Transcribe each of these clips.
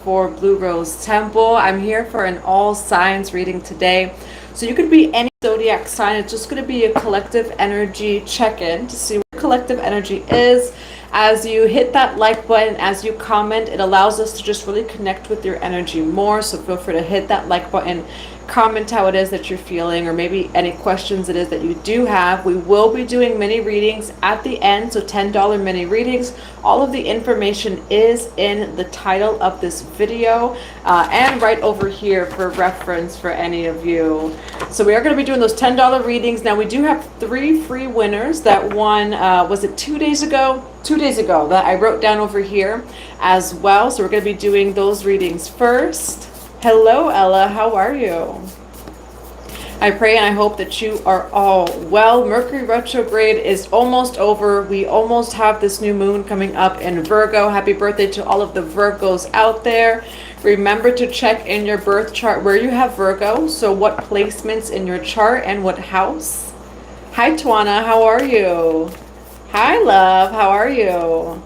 for Blue Rose Temple. I'm here for an all signs reading today. So you could be any zodiac sign. It's just going to be a collective energy check-in to see what collective energy is. As you hit that like button, as you comment, it allows us to just really connect with your energy more. So feel free to hit that like button, comment how it is that you're feeling, or maybe any questions it is that you do have. We will be doing mini readings at the end, so $10 mini readings. All of the information is in the title of this video and right over here for reference for any of you. So we are going to be doing those $10 readings. Now we do have 3 free winners that won, was it 2 days ago? 2 days ago, that I wrote down over here as well. So we're going to be doing those readings first. Hello, Ella. How are you? I pray and I hope that you are all well. Mercury retrograde is almost over. We almost have this new moon coming up in Virgo. Happy birthday to all of the Virgos out there. Remember to check in your birth chart where you have Virgo. So what placements in your chart and what house. Hi, Twana. How are you? Hi, love. How are you?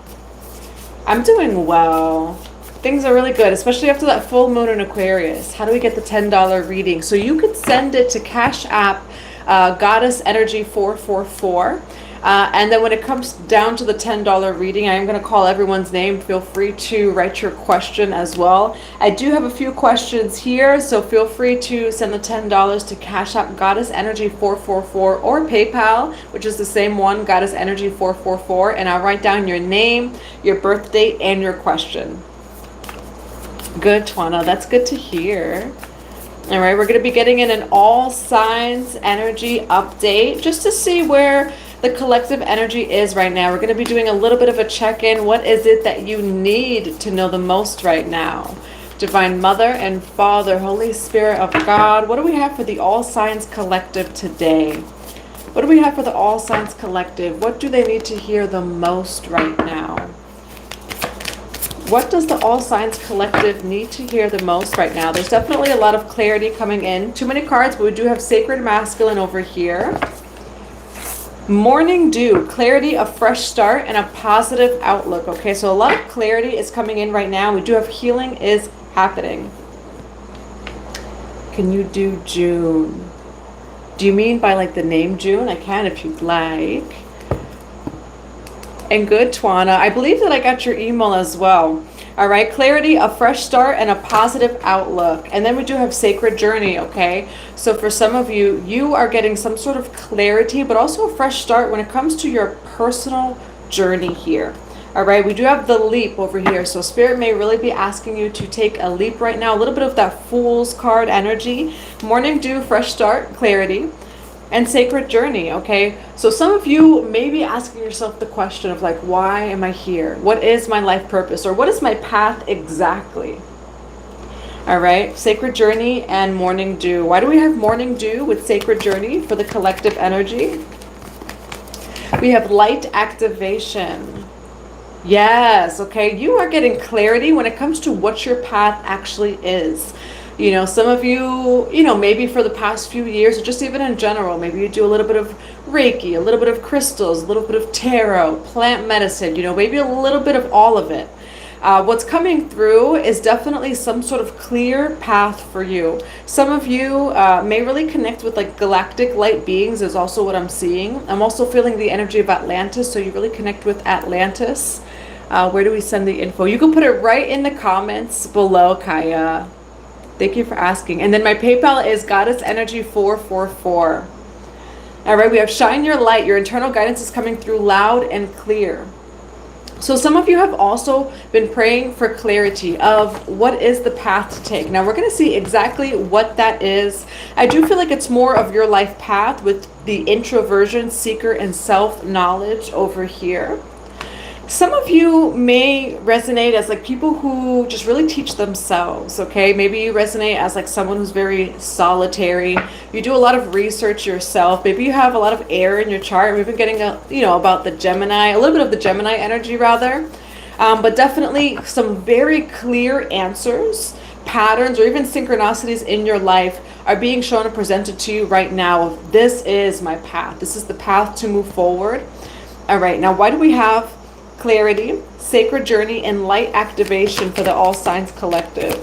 I'm doing well. Things are really good, especially after that full moon in Aquarius. How do we get the $10 reading? So you could send it to Cash App, GoddessEnergy444. And then when it comes down to the $10 reading, I am going to call everyone's name. Feel free to write your question as well. I do have a few questions here, so feel free to send the $10 to Cash App, GoddessEnergy444, or PayPal, which is the same one, GoddessEnergy444. And I'll write down your name, your birth date, and your question. Good, Twana. That's good to hear. All right, we're going to be getting in an all signs energy update just to see where the collective energy is right now. We're going to be doing a little bit of a check-in. What is it that you need to know the most right now? Divine Mother and Father, Holy Spirit of God, what do we have for the all signs collective today? What do we have for the all signs collective? What do they need to hear the most right now? What does the All Signs Collective need to hear the most right now? There's definitely a lot of clarity coming in. Too many cards, but we do have Sacred Masculine over here. Morning Dew, clarity, a fresh start, and a positive outlook. Okay, so a lot of clarity is coming in right now. We do have healing is happening. Can you do June? Do you mean by like the name June? I can if you'd like. And good, Twana. I believe that I got your email as well. All right, clarity, a fresh start, and a positive outlook. And then we do have sacred journey, okay? So for some of you, you are getting some sort of clarity, but also a fresh start when it comes to your personal journey here. All right, we do have the leap over here. So Spirit may really be asking you to take a leap right now. A little bit of that Fool's card energy. Morning Dew, fresh start, clarity. And sacred journey, okay? So some of you may be asking yourself the question of like, why am I here? What is my life purpose? Or what is my path exactly? All right, sacred journey and morning dew. Why do we have morning dew with sacred journey for the collective energy? We have light activation. Yes, okay, you are getting clarity when it comes to what your path actually is. You know, some of you, maybe for the past few years, or just even in general, maybe you do a little bit of Reiki, a little bit of crystals, a little bit of tarot, plant medicine, maybe a little bit of all of it. What's coming through is definitely some sort of clear path for you. Some of you may really connect with like galactic light beings is also what I'm seeing. I'm also feeling the energy of Atlantis, so you really connect with Atlantis. Where do we send the info? You can put it right in the comments below, Kaya. Thank you for asking. And then my PayPal is GoddessEnergy444. All right, we have shine your light. Your internal guidance is coming through loud and clear. So some of you have also been praying for clarity of what is the path to take. Now we're going to see exactly what that is. I do feel like it's more of your life path with the introversion, seeker, and self-knowledge over here. Some of you may resonate as like people who just really teach themselves, okay? Maybe you resonate as like someone who's very solitary. You do a lot of research yourself. Maybe you have a lot of air in your chart. We've been getting about the Gemini, a little bit of the Gemini energy rather. But definitely some very clear answers, patterns, or even synchronicities in your life are being shown and presented to you right now. This is my path. This is the path to move forward. All right, now why do we have clarity, sacred journey, and light activation for the All Signs Collective.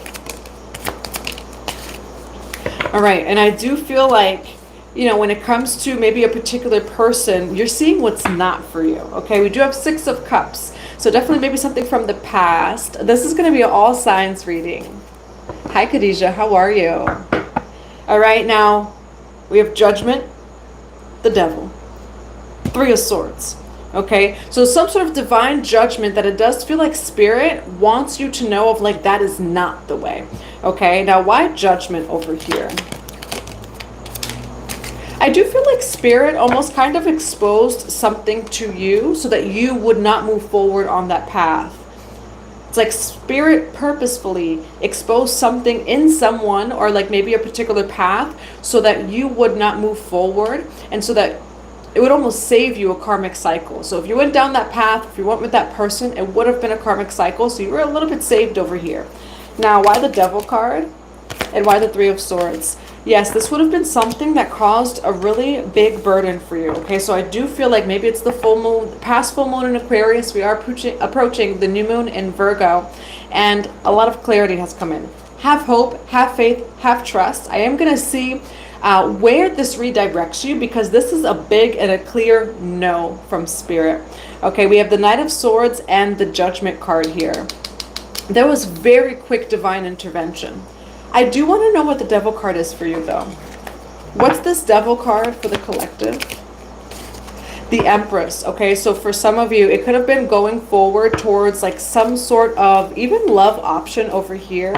All right, and I do feel like, you know, when it comes to maybe a particular person, you're seeing what's not for you, okay? We do have 6 of Cups, so definitely maybe something from the past. This is going to be an all signs reading. Hi, Khadijah, how are you? All right, now we have Judgment, the Devil, 3 of Swords, okay? So some sort of divine judgment that it does feel like Spirit wants you to know of, like, that is not the way, okay? Now, why Judgment over here? I do feel like Spirit almost kind of exposed something to you so that you would not move forward on that path. It's like Spirit purposefully exposed something in someone, or like maybe a particular path, so that you would not move forward, and so that it would almost save you a karmic cycle. So if you went down that path, if you went with that person, it would have been a karmic cycle, so you were a little bit saved over here. Now, why the Devil card? And why the 3 of Swords? Yes, this would have been something that caused a really big burden for you. Okay, so I do feel like maybe it's the full moon, past full moon in Aquarius. We are approaching the new moon in Virgo, and a lot of clarity has come in. Have hope, have faith, have trust. I am going to see where this redirects you, because this is a big and a clear no from Spirit. Okay, we have the Knight of Swords and the Judgment card here. There was very quick divine intervention. I do want to know what the Devil card is for you, though. What's this Devil card for the collective? The Empress. Okay, so for some of you, it could have been going forward towards like some sort of even love option over here.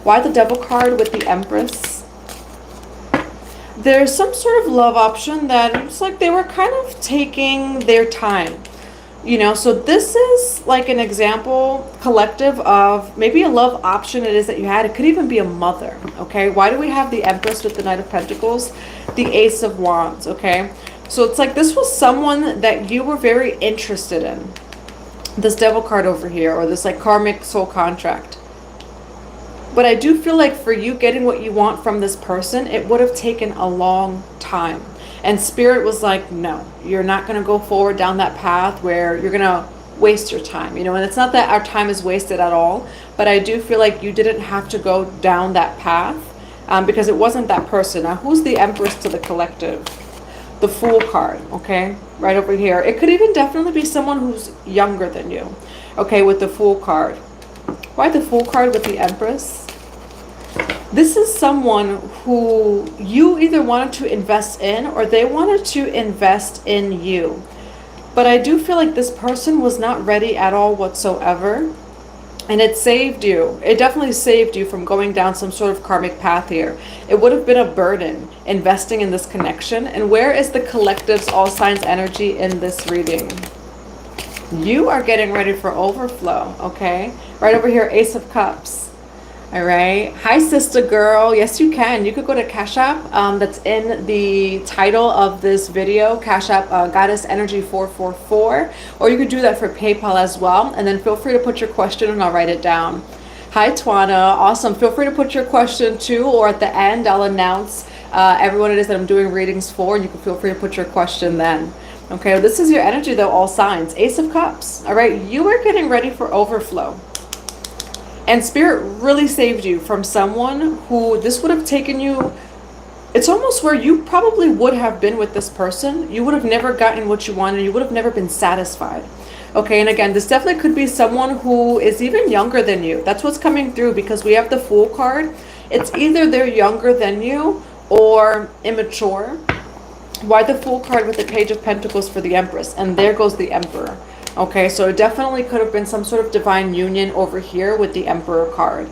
Why the Devil card with the Empress? There's some sort of love option that it's like they were kind of taking their time. You know, so this is like an example, collective, of maybe a love option it is that you had. It could even be a mother, okay? Why do we have the Empress with the Knight of Pentacles? The Ace of Wands, okay? So it's like this was someone that you were very interested in. This Devil card over here, or this like karmic soul contract. But I do feel like for you getting what you want from this person, it would have taken a long time. And Spirit was like, no, you're not going to go forward down that path where you're going to waste your time. You know, and it's not that our time is wasted at all, but I do feel like you didn't have to go down that path because it wasn't that person. Now, who's the Empress to the collective? The Fool card, okay, right over here. It could even definitely be someone who's younger than you, okay, with the Fool card. Why the Fool card with the Empress? This is someone who you either wanted to invest in or they wanted to invest in you. But I do feel like this person was not ready at all whatsoever. And it saved you. It definitely saved you from going down some sort of karmic path here. It would have been a burden investing in this connection. And where is the collective's all signs energy in this reading? You are getting ready for overflow, okay? Right over here, Ace of Cups. All right. Hi, sister girl. Yes, you can. You could go to Cash App. That's in the title of this video. Cash App, GoddessEnergy444. Or you could do that for PayPal as well. And then feel free to put your question and I'll write it down. Hi, Twana. Awesome. Feel free to put your question too. Or at the end, I'll announce everyone it is that I'm doing readings for. And you can feel free to put your question then. Okay. This is your energy though, all signs. Ace of Cups. All right. You are getting ready for overflow. And Spirit really saved you from someone who this would have taken you. It's almost where you probably would have been with this person. You would have never gotten what you wanted. You would have never been satisfied. Okay, and again, this definitely could be someone who is even younger than you. That's what's coming through because we have the Fool card. It's either they're younger than you or immature. Why the Fool card with the Page of Pentacles for the Empress? And there goes the Emperor. Okay, so it definitely could have been some sort of divine union over here with the Emperor card.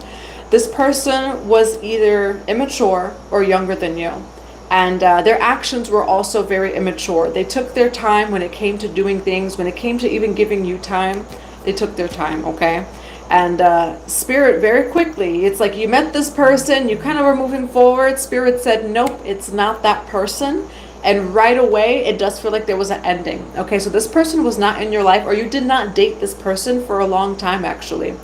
This person was either immature or younger than you. And their actions were also very immature. They took their time when it came to doing things. When it came to even giving you time, they took their time, okay? And Spirit, very quickly, it's like you met this person, you kind of were moving forward. Spirit said, nope, it's not that person. And right away, it does feel like there was an ending. Okay, so this person was not in your life, or you did not date this person for a long time, actually.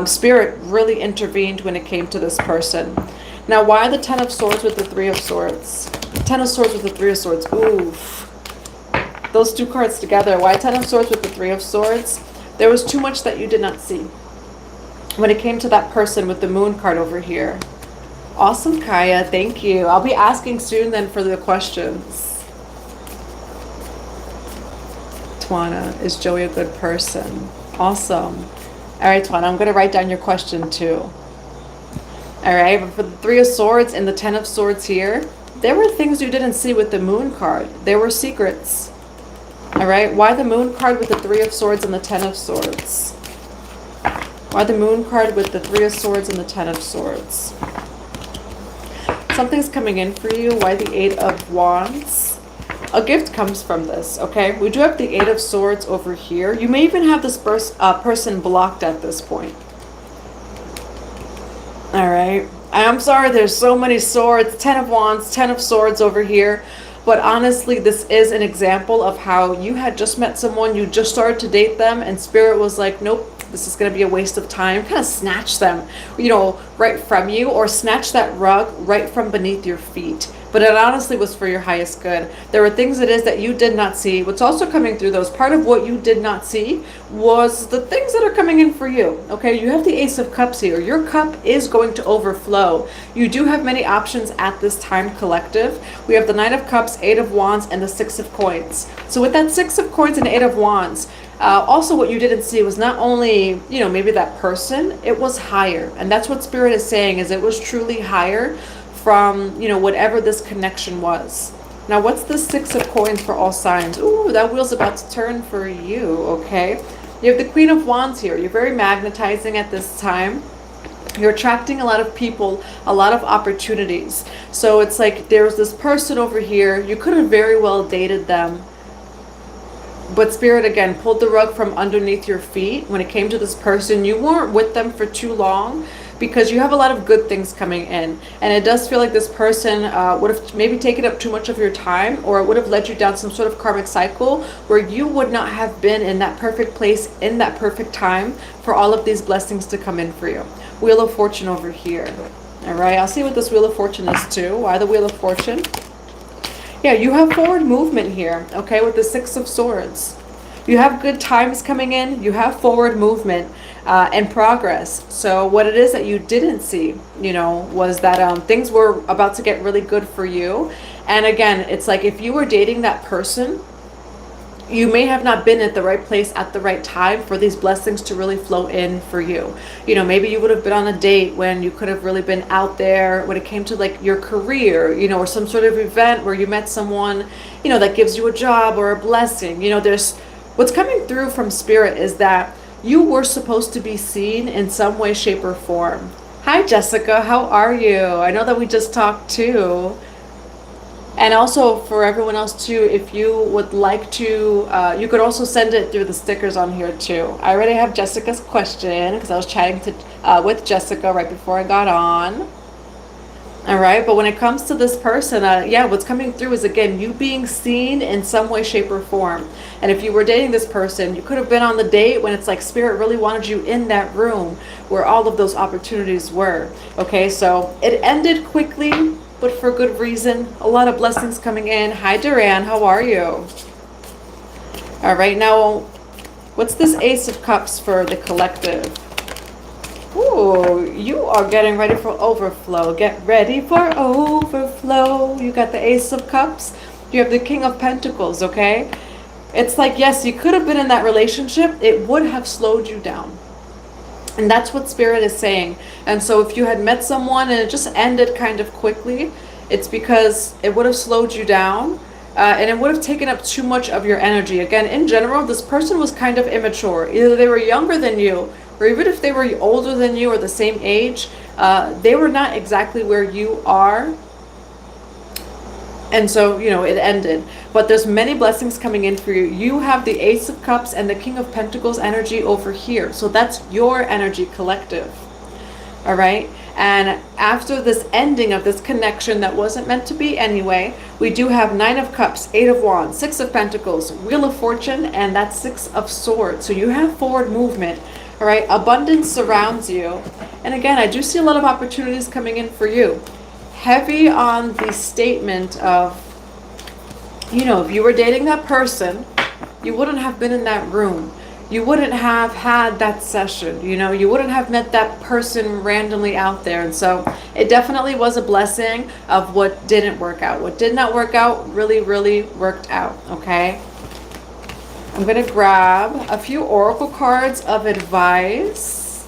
Spirit really intervened when it came to this person. Now, why the Ten of Swords with the Three of Swords? Ten of Swords with the Three of Swords. Oof. Those two cards together. Why Ten of Swords with the Three of Swords? There was too much that you did not see when it came to that person with the moon card over here. Awesome, Kaya. Thank you. I'll be asking soon then for the questions. Twana, is Joey a good person? Awesome. All right, Twana, I'm going to write down your question too. All right, but for the Three of Swords and the Ten of Swords here, there were things you didn't see with the Moon card. There were secrets. All right, why the Moon card with the Three of Swords and the Ten of Swords? Why the Moon card with the Three of Swords and the Ten of Swords? Something's coming in for you. Why the Eight of Wands? A gift comes from this, okay? We do have the Eight of Swords over here. You may even have this person blocked at this point. All right. I'm sorry, there's so many swords. 10 of Wands, 10 of Swords over here. But honestly, this is an example of how you had just met someone, you just started to date them, and Spirit was like, nope, this is going to be a waste of time. Kind of snatch them, you know, right from you, or snatch that rug right from beneath your feet. But it honestly was for your highest good. There were things it is that you did not see. What's also coming through those, part of what you did not see was the things that are coming in for you. Okay, you have the Ace of Cups here. Your cup is going to overflow. You do have many options at this time, collective. We have the Nine of Cups, Eight of Wands, and the Six of Coins. So with that Six of Coins and Eight of Wands, also what you didn't see was not only, you know, maybe that person, it was higher. And that's what Spirit is saying, is it was truly higher from, you know, whatever this connection was. Now, what's the Six of Coins for all signs? Ooh, that wheel's about to turn for you, okay? You have the Queen of Wands here. You're very magnetizing at this time. You're attracting a lot of people, a lot of opportunities. So it's like there's this person over here. You could have very well dated them. But Spirit, again, pulled the rug from underneath your feet. When it came to this person, you weren't with them for too long, because you have a lot of good things coming in. And it does feel like this person would have maybe taken up too much of your time, or it would have led you down some sort of karmic cycle where you would not have been in that perfect place, in that perfect time for all of these blessings to come in for you. Wheel of Fortune over here. All right, I'll see what this Wheel of Fortune is too. Why the Wheel of Fortune? Yeah, you have forward movement here, okay, with the Six of Swords. You have good times coming in. You have forward movement and progress. So what it is that you didn't see, you know, was that things were about to get really good for you. And again, it's like if you were dating that person, you may have not been at the right place at the right time for these blessings to really flow in for you. You know, maybe you would have been on a date when you could have really been out there when it came to like your career, you know, or some sort of event where you met someone, you know, that gives you a job or a blessing. You know, there's what's coming through from Spirit is that you were supposed to be seen in some way, shape, or form. Hi, Jessica. How are you? I know that we just talked too. And also for everyone else too, if you would like to, you could also send it through the stickers on here too. I already have Jessica's question because I was chatting with Jessica right before I got on. All right, but when it comes to this person, yeah, what's coming through is, again, you being seen in some way, shape, or form. And if you were dating this person, you could have been on the date when it's like Spirit really wanted you in that room where all of those opportunities were. Okay, so it ended quickly, but for good reason. A lot of blessings coming in. Hi, Duran, how are you? All right, now, what's this Ace of Cups for the collective? Ooh, you are getting ready for overflow. Get ready for overflow. You got the Ace of Cups. You have the King of Pentacles, okay? It's like, yes, you could have been in that relationship. It would have slowed you down. And that's what Spirit is saying. And so if you had met someone and it just ended kind of quickly, it's because it would have slowed you down. And it would have taken up too much of your energy. Again, in general, this person was kind of immature. Either they were younger than you, or even if they were older than you or the same age, they were not exactly where you are. And so, you know, it ended. But there's many blessings coming in for you. You have the Ace of Cups and the King of Pentacles energy over here. So that's your energy, collective. All right? And after this ending of this connection that wasn't meant to be anyway, we do have Nine of Cups, Eight of Wands, Six of Pentacles, Wheel of Fortune, and that's Six of Swords. So you have forward movement. All right, abundance surrounds you. And again, I do see a lot of opportunities coming in for you. Heavy on the statement of, you know, if you were dating that person, you wouldn't have been in that room. you wouldn't have had that session, you know, you wouldn't have met that person randomly out there. And so it definitely was a blessing of what didn't work out. What did not work out really, really worked out, okay? I'm going to grab a few oracle cards of advice.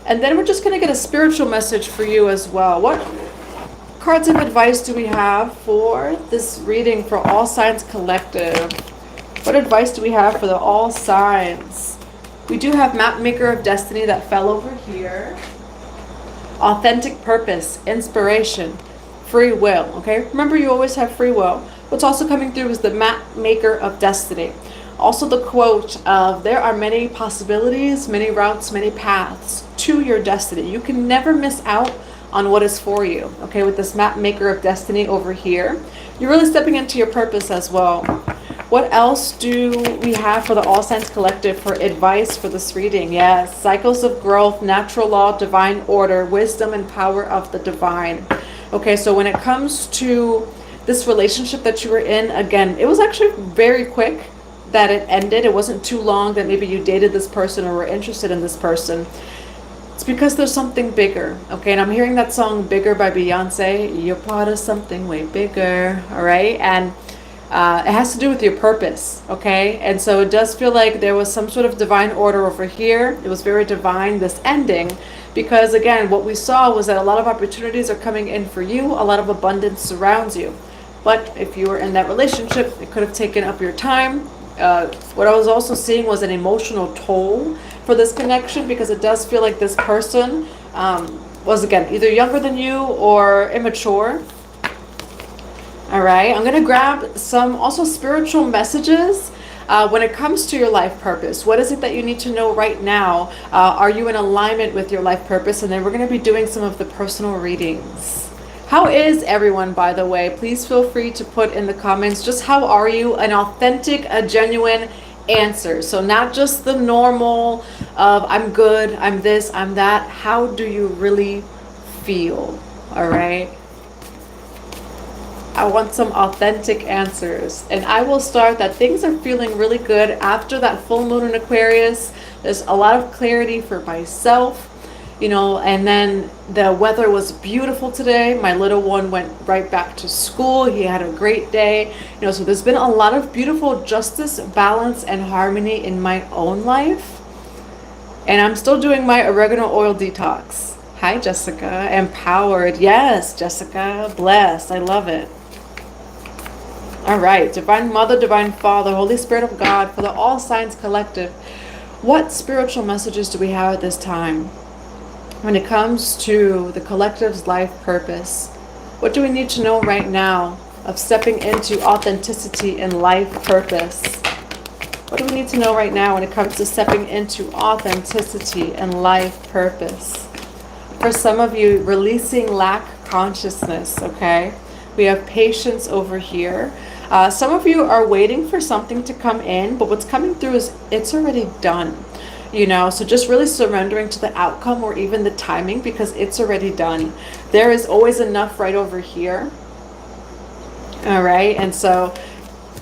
And then we're just going to get a spiritual message for you as well. What cards of advice do we have for this reading for All Signs Collective? What advice do we have for the all signs? We do have Map Maker of Destiny that fell over here. Authentic purpose, inspiration, free will, okay? Remember, you always have free will. What's also coming through is the Map Maker of Destiny. Also the quote of, there are many possibilities, many routes, many paths to your destiny. You can never miss out on what is for you, okay? With this Map Maker of Destiny over here, you're really stepping into your purpose as well. What else do we have for the All Signs Collective for advice for this reading? Yes, cycles of growth, natural law, divine order, wisdom and power of the divine. Okay, so when it comes to this relationship that you were in, again, it was actually very quick that it ended. It wasn't too long that maybe you dated this person or were interested in this person. It's because there's something bigger, okay? And I'm hearing that song Bigger by Beyonce. You're part of something way bigger, all right? And it has to do with your purpose, okay? And so it does feel like there was some sort of divine order over here. It was very divine, this ending, because again, what we saw was that a lot of opportunities are coming in for you. A lot of abundance surrounds you. But if you were in that relationship, it could have taken up your time. What I was also seeing was an emotional toll for this connection, because it does feel like this person was, again, either younger than you or immature. All right, I'm going to grab some also spiritual messages when it comes to your life purpose. What is it that you need to know right now? Are you in alignment with your life purpose? And then we're going to be doing some of the personal readings. How is everyone, by the way? Please feel free to put in the comments just how are you? An authentic, a genuine answer. So not just the normal of I'm good, I'm this, I'm that. How do you really feel? All right. I want some authentic answers. And I will start that things are feeling really good after that full moon in Aquarius. There's a lot of clarity for myself, you know, and then the weather was beautiful today. My little one went right back to school. He had a great day. You know, so there's been a lot of beautiful justice, balance, and harmony in my own life. And I'm still doing my oregano oil detox. Hi, Jessica. Empowered. Yes, Jessica. Blessed. I love it. All right, Divine Mother, Divine Father, Holy Spirit of God, for the All Signs Collective, what spiritual messages do we have at this time when it comes to the collective's life purpose? What do we need to know right now of stepping into authenticity and life purpose? What do we need to know right now when it comes to stepping into authenticity and life purpose? For some of you, releasing lack consciousness, okay? We have patience over here. Some of you are waiting for something to come in, but what's coming through is it's already done. You know, so just really surrendering to the outcome or even the timing, because it's already done. There is always enough right over here. All right, and so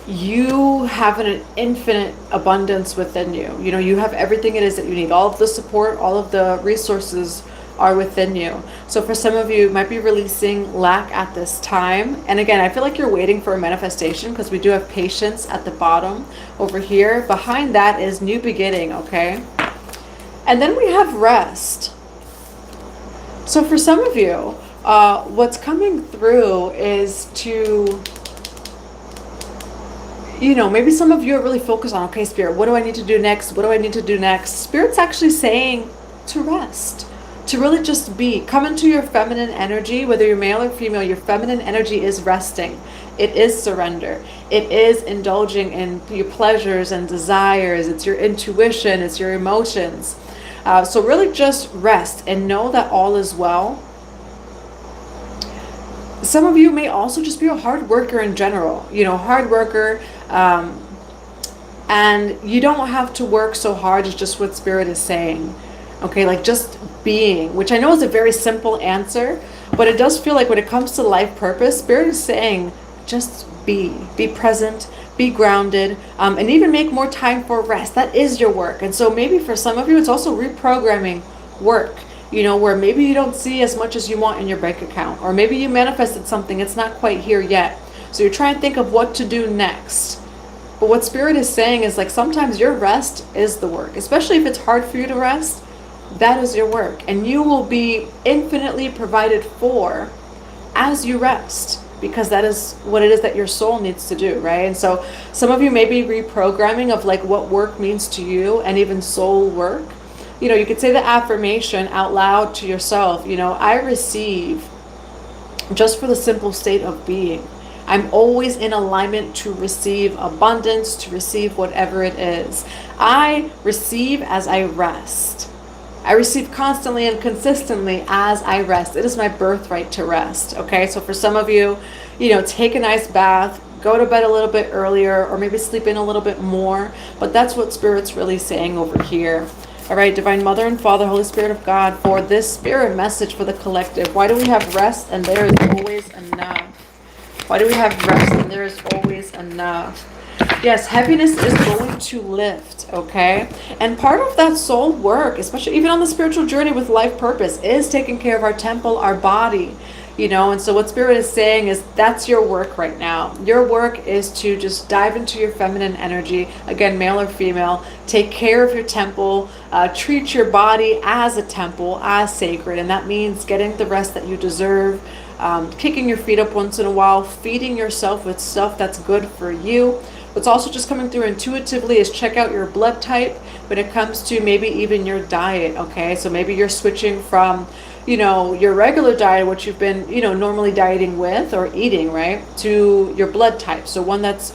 you have an infinite abundance within you. You know, you have everything it is that you need. All of the support, all of the resources are within you. So for some of you, you might be releasing lack at this time. And again, I feel like you're waiting for a manifestation, because we do have patience at the bottom over here. Behind that is new beginning, okay? And then we have rest. So for some of you, what's coming through is to, you know, maybe some of you are really focused on, okay, Spirit, what do I need to do next? What do I need to do next? Spirit's actually saying to rest. To really just be, come into your feminine energy, whether you're male or female. Your feminine energy is resting. It is surrender. It is indulging in your pleasures and desires. It's your intuition. It's your emotions. So really just rest and know that all is well. Some of you may also just be a hard worker in general. You know, hard worker. And you don't have to work so hard. It's just what Spirit is saying. Okay, like just being, which I know is a very simple answer, but it does feel like when it comes to life purpose, Spirit is saying, just be present, be grounded, and even make more time for rest. That is your work. And so maybe for some of you, it's also reprogramming work, you know, where maybe you don't see as much as you want in your bank account, or maybe you manifested something, it's not quite here yet. So you're trying to think of what to do next. But what Spirit is saying is, like, sometimes your rest is the work, especially if it's hard for you to rest. That is your work, and you will be infinitely provided for as you rest, because that is what it is that your soul needs to do, right? And so some of you may be reprogramming of like what work means to you, and even soul work. You know, you could say the affirmation out loud to yourself, you know, I receive just for the simple state of being. I'm always in alignment to receive abundance, to receive whatever it is. I receive as I rest. I receive constantly and consistently as I rest. It is my birthright to rest. Okay, so for some of you, you know, take a nice bath, go to bed a little bit earlier, or maybe sleep in a little bit more. But that's what Spirit's really saying over here. All right, Divine Mother and Father, Holy Spirit of God, for this Spirit message for the collective. Why do we have rest and there is always enough? Why do we have rest and there is always enough? Yes, heaviness is going to lift, okay? And part of that soul work, especially even on the spiritual journey with life purpose, is taking care of our temple, our body, you know? And so what Spirit is saying is that's your work right now. Your work is to just dive into your feminine energy, again, male or female, take care of your temple, treat your body as a temple, as sacred, and that means getting the rest that you deserve, kicking your feet up once in a while, feeding yourself with stuff that's good for you. What's also just coming through intuitively is check out your blood type when it comes to maybe even your diet, okay? So maybe you're switching from, you know, your regular diet, what you've been, you know, normally dieting with or eating, right, to your blood type. So one that's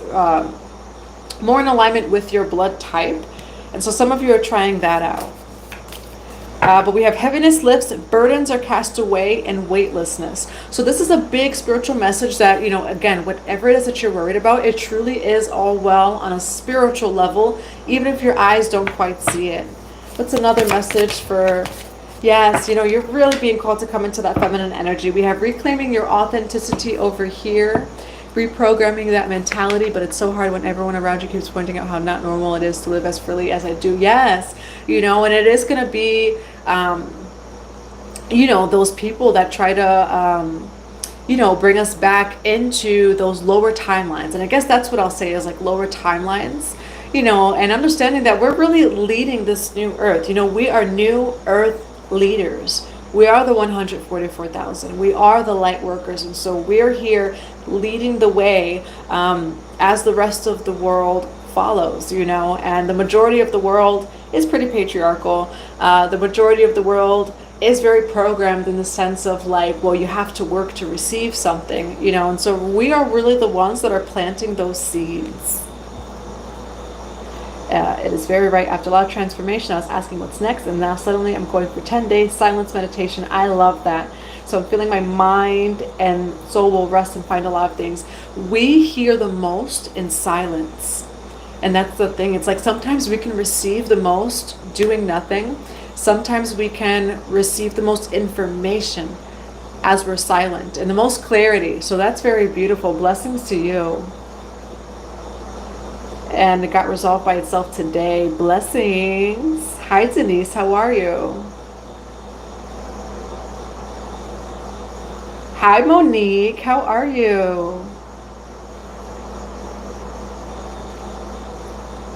more in alignment with your blood type. And so some of you are trying that out. But we have heaviness lifts, burdens are cast away, and weightlessness. So this is a big spiritual message that, you know, again, whatever it is that you're worried about, it truly is all well on a spiritual level, even if your eyes don't quite see it. What's another message for, yes, you know, you're really being called to come into that feminine energy. We have reclaiming your authenticity over here, reprogramming that mentality, but it's so hard when everyone around you keeps pointing out how not normal it is to live as freely as I do. Yes, you know, and it is going to be, you know, those people that try to, you know, bring us back into those lower timelines. And I guess that's what I'll say is like lower timelines, you know, and understanding that we're really leading this new earth. You know, we are new earth leaders. We are the 144,000. We are the light workers. And so we're here leading the way as the rest of the world follows, you know, and the majority of the world is pretty patriarchal. The majority of the world is very programmed in the sense of like, well, you have to work to receive something, you know, and so we are really the ones that are planting those seeds. It is very right. After a lot of transformation, I was asking what's next, and now suddenly I'm going for 10 days silence meditation. I love that. So I'm feeling my mind and soul will rest and find a lot of things. We hear the most in silence. And that's the thing. It's like sometimes we can receive the most doing nothing. Sometimes we can receive the most information as we're silent and the most clarity. So that's very beautiful. Blessings to you. And it got resolved by itself today. Blessings. Hi, Denise. How are you? Hi, Monique. How are you?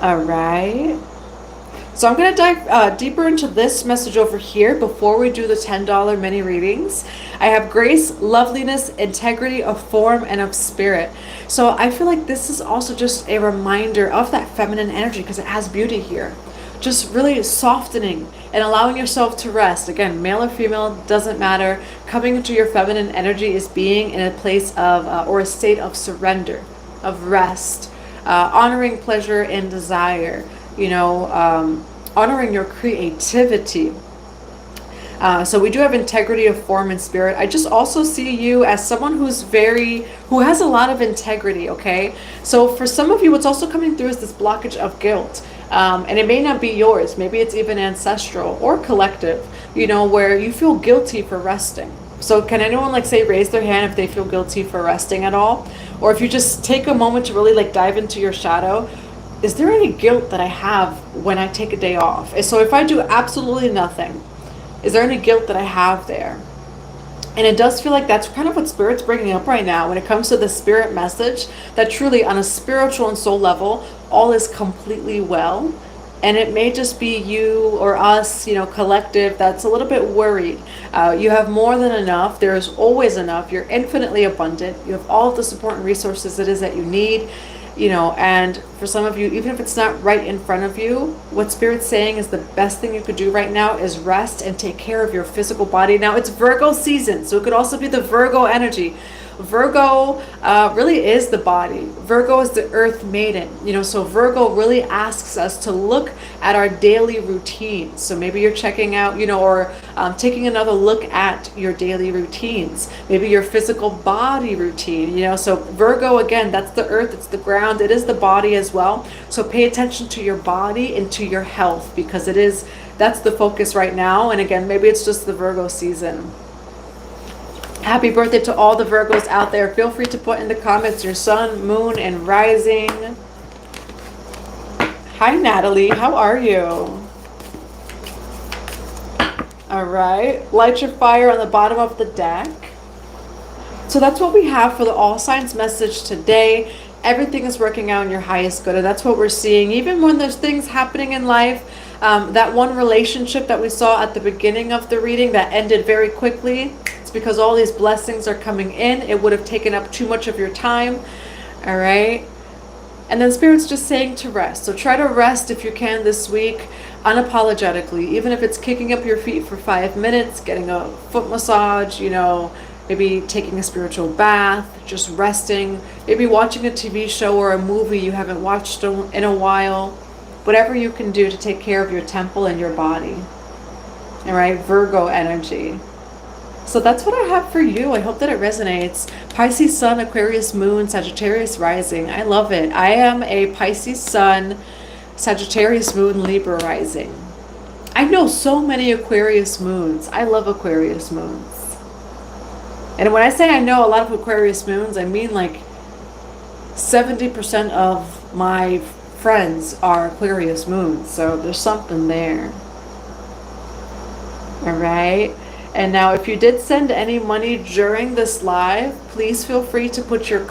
All right. So I'm going to dive deeper into this message over here before we do the $10 mini readings. I have grace, loveliness, integrity of form, and of spirit. So I feel like this is also just a reminder of that feminine energy because it has beauty here. Just really softening and allowing yourself to rest. Again, male or female, doesn't matter. Coming into your feminine energy is being in a place of, or a state of surrender, of rest, honoring pleasure and desire. You know, honoring your creativity. So we do have integrity of form and spirit. I just also see you as someone who has a lot of integrity, okay? So for some of you, what's also coming through is this blockage of guilt. And it may not be yours. Maybe it's even ancestral or collective, you know, where you feel guilty for resting. So can anyone like say raise their hand if they feel guilty for resting at all? Or if you just take a moment to really like dive into your shadow, is there any guilt that I have when I take a day off? And so if I do absolutely nothing, is there any guilt that I have there? And it does feel like that's kind of what Spirit's bringing up right now when it comes to the Spirit message, that truly on a spiritual and soul level, all is completely well. And it may just be you or us, you know, collective, that's a little bit worried. You have more than enough. There's always enough. You're infinitely abundant. You have all of the support and resources it is that you need. You know, and for some of you, even if it's not right in front of you, what Spirit's saying is the best thing you could do right now is rest and take care of your physical body. Now, it's Virgo season, so it could also be the Virgo energy. Virgo really is the body. Virgo is the earth maiden, you know, so Virgo really asks us to look at our daily routines. So maybe you're checking out, you know, or taking another look at your daily routines, maybe your physical body routine, you know. So Virgo, again, that's the earth, it's the ground, it is the body as well. So pay attention to your body and to your health, because that's the focus right now. And again, maybe it's just the Virgo season. Happy birthday to all the Virgos out there. Feel free to put in the comments your sun, moon, and rising. Hi, Natalie. How are you? All right. Light your fire on the bottom of the deck. So that's what we have for the all signs message today. Everything is working out in your highest good, and that's what we're seeing. Even when there's things happening in life, that one relationship that we saw at the beginning of the reading that ended very quickly, it's because all these blessings are coming in. It would have taken up too much of your time. All right. And then Spirit's just saying to rest. So try to rest if you can this week, unapologetically, even if it's kicking up your feet for 5 minutes, getting a foot massage, you know, maybe taking a spiritual bath, just resting, maybe watching a TV show or a movie you haven't watched in a while. Whatever you can do to take care of your temple and your body. All right, Virgo energy. So that's what I have for you. I hope that it resonates. Pisces sun, Aquarius moon, Sagittarius rising. I love it. I am a Pisces sun, Sagittarius moon, Libra rising. I know so many Aquarius moons. I love Aquarius moons. And when I say I know a lot of Aquarius moons, I mean like 70% of my friends are Aquarius moons. So there's something there. All right. And now if you did send any money during this live, please feel free to put your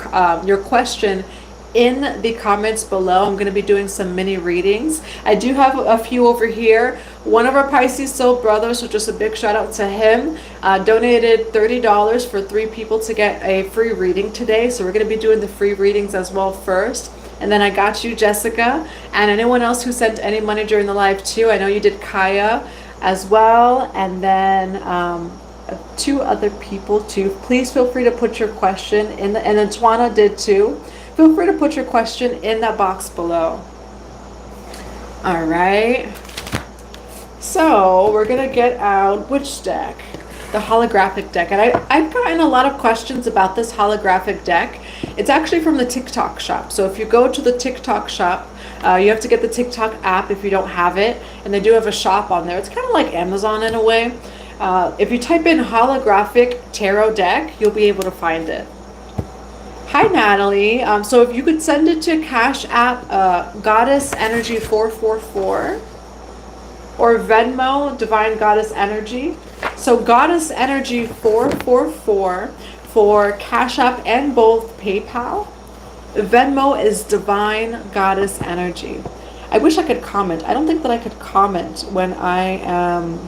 question in the comments below. I'm going to be doing some mini readings. I do have a few over here. One of our Pisces soul brothers, so just a big shout out to him, donated $30 for 3 people to get a free reading today. So we're going to be doing the free readings as well first. And then I got you, Jessica, and anyone else who sent any money during the live too. I know you did, Kaya, as well, and then 2 other people too. Please feel free to put your question in the, and then Twana did too. Feel free to put your question in that box below. All right. So we're gonna get out which deck? The holographic deck. And I've gotten a lot of questions about this holographic deck. It's actually from the TikTok shop. So if you go to the TikTok shop, you have to get the TikTok app if you don't have it. And they do have a shop on there. It's kind of like Amazon in a way. If you type in holographic tarot deck, you'll be able to find it. Hi, Natalie. So if you could send it to Cash App, GoddessEnergy444, or Venmo, Divine Goddess Energy. So GoddessEnergy444 for Cash App and both PayPal. Venmo is Divine Goddess Energy. I wish I could comment. I don't think that I could comment when I am,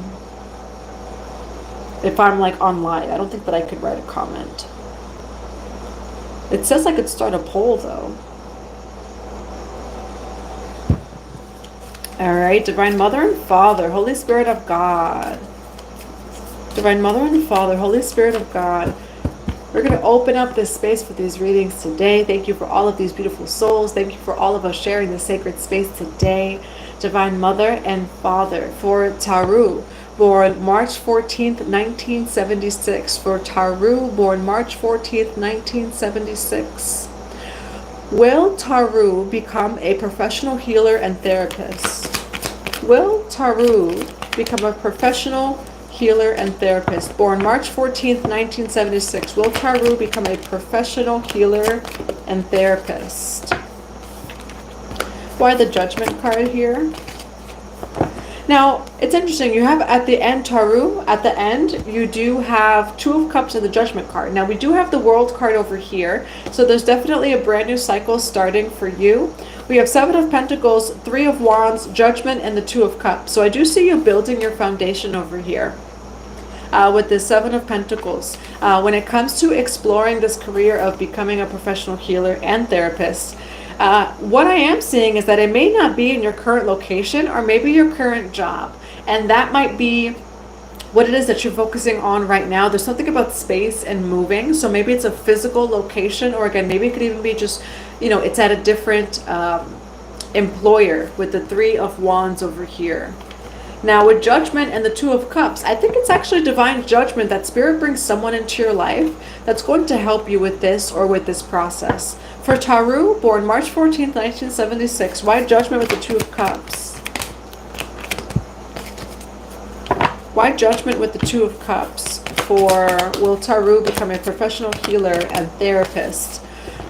if I'm like online. I don't think that I could write a comment. It says I could start a poll though. All right, Divine Mother and Father, Holy Spirit of God. Divine Mother and Father, Holy Spirit of God. We're going to open up this space for these readings today. Thank you for all of these beautiful souls. Thank you for all of us sharing the sacred space today. Divine Mother and Father, for Taru, born March 14th, 1976. For Taru, born March 14th, 1976. Will Taru become a professional healer and therapist? Will Taru become a professional healer and therapist. Born March 14th, 1976. Will Taru become a professional healer and therapist? Why the Judgment card here? Now, it's interesting. You have at the end, Taru, at the end, you do have Two of Cups and the Judgment card. Now, we do have the World card over here. So there's definitely a brand new cycle starting for you. We have Seven of Pentacles, Three of Wands, Judgment, and the Two of Cups. So I do see you building your foundation over here. With the Seven of Pentacles. When it comes to exploring this career of becoming a professional healer and therapist, what I am seeing is that it may not be in your current location or maybe your current job. And that might be what it is that you're focusing on right now. There's something about space and moving. So maybe it's a physical location, or again, maybe it could even be just, you know, it's at a different employer with the Three of Wands over here. Now with Judgment and the Two of Cups, I think it's actually divine judgment that Spirit brings someone into your life that's going to help you with this or with this process. For Taru, born March 14th, 1976, why Judgment with the Two of Cups? Why Judgment with the Two of Cups? For will Taru become a professional healer and therapist?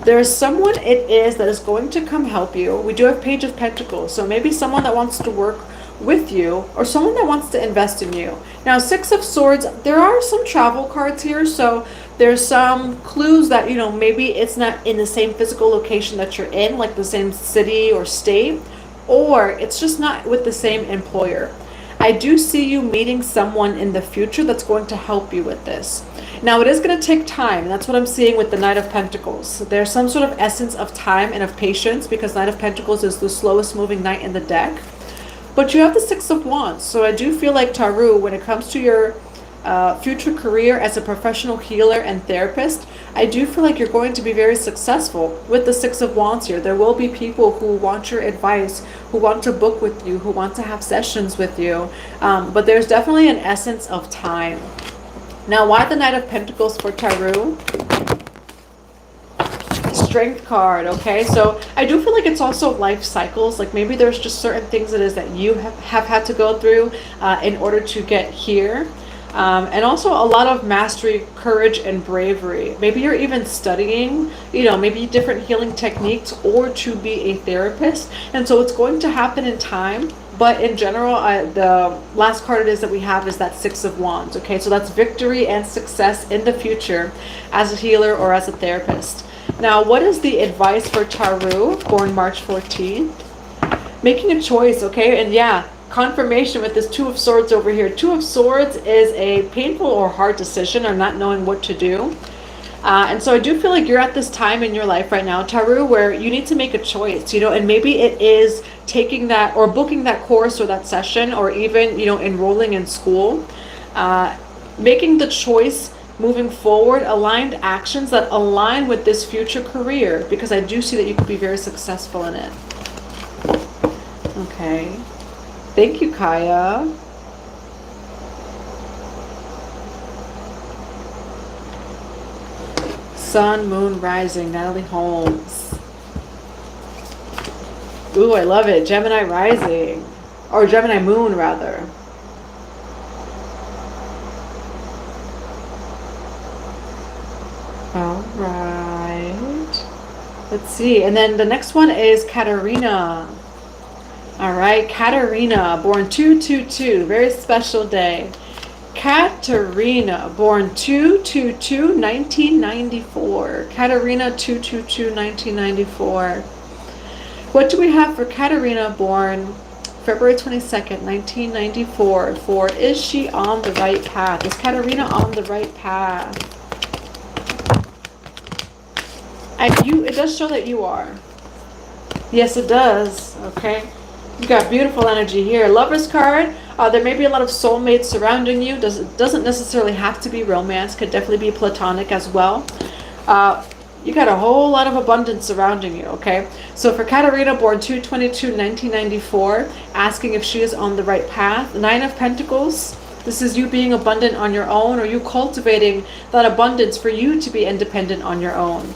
There is someone it is that is going to come help you. We do have Page of Pentacles, so maybe someone that wants to work with you or someone that wants to invest in you. Now, Six of Swords, there are some travel cards here, so there's some clues that, you know, maybe it's not in the same physical location that you're in, like the same city or state, or it's just not with the same employer. I do see you meeting someone in the future that's going to help you with this. Now, it is going to take time, and that's what I'm seeing with the Knight of Pentacles. There's some sort of essence of time and of patience, because Knight of Pentacles is the slowest moving knight in the deck. But you have the Six of Wands. So I do feel like, Taru, when it comes to your future career as a professional healer and therapist, I do feel like you're going to be very successful with the Six of Wands here. There will be people who want your advice, who want to book with you, who want to have sessions with you. But there's definitely an essence of time. Now, why the Knight of Pentacles for Taru? Strength card. Okay, so I do feel like it's also life cycles. Like maybe there's just certain things it is that you have had to go through in order to get here. And also a lot of mastery, courage, and bravery. Maybe you're even studying, you know, maybe different healing techniques or to be a therapist. And so it's going to happen in time. But in general, the last card it is that we have is that Six of Wands. Okay, so that's victory and success in the future as a healer or as a therapist. Now, what is the advice for Taru, born March 14th? Making a choice, okay? And yeah, confirmation with this Two of Swords over here. Two of Swords is a painful or hard decision, or not knowing what to do. And so I do feel like you're at this time in your life right now, Taru, where you need to make a choice, you know, and maybe it is taking that or booking that course or that session, or even, you know, enrolling in school, making the choice moving forward, aligned actions that align with this future career, because I do see that you could be very successful in it. Okay. Thank you, Kaya. Sun, Moon, Rising, Natalie Holmes. Ooh, I love it. Gemini Rising. Or Gemini Moon, rather. All right. Let's see. And then the next one is Katarina. All right. Katarina, born 2/22. Very special day. Katarina, born 2/22/1994. Katarina 2/22/1994. What do we have for Katarina, born February 22nd, 1994? For is she on the right path? Is Katarina on the right path? It does show that you are. Yes, it does. Okay. You got beautiful energy here. Lover's card. There may be a lot of soulmates surrounding you. Doesn't necessarily have to be romance. Could definitely be platonic as well. You got a whole lot of abundance surrounding you, okay? So for Katarina, born 2/22/1994, asking if she is on the right path. Nine of Pentacles. This is you being abundant on your own, or you cultivating that abundance for you to be independent on your own.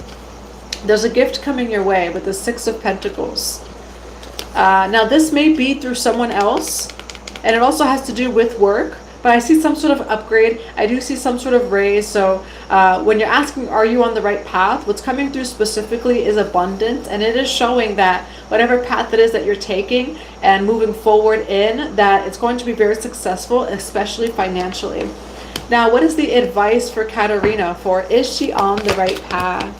There's a gift coming your way with the Six of Pentacles. Now, this may be through someone else, and it also has to do with work, but I see some sort of upgrade. I do see some sort of raise. So when you're asking, are you on the right path? What's coming through specifically is abundance, and it is showing that whatever path it is that you're taking and moving forward in, that it's going to be very successful, especially financially. Now, what is the advice for Katarina for, is she on the right path?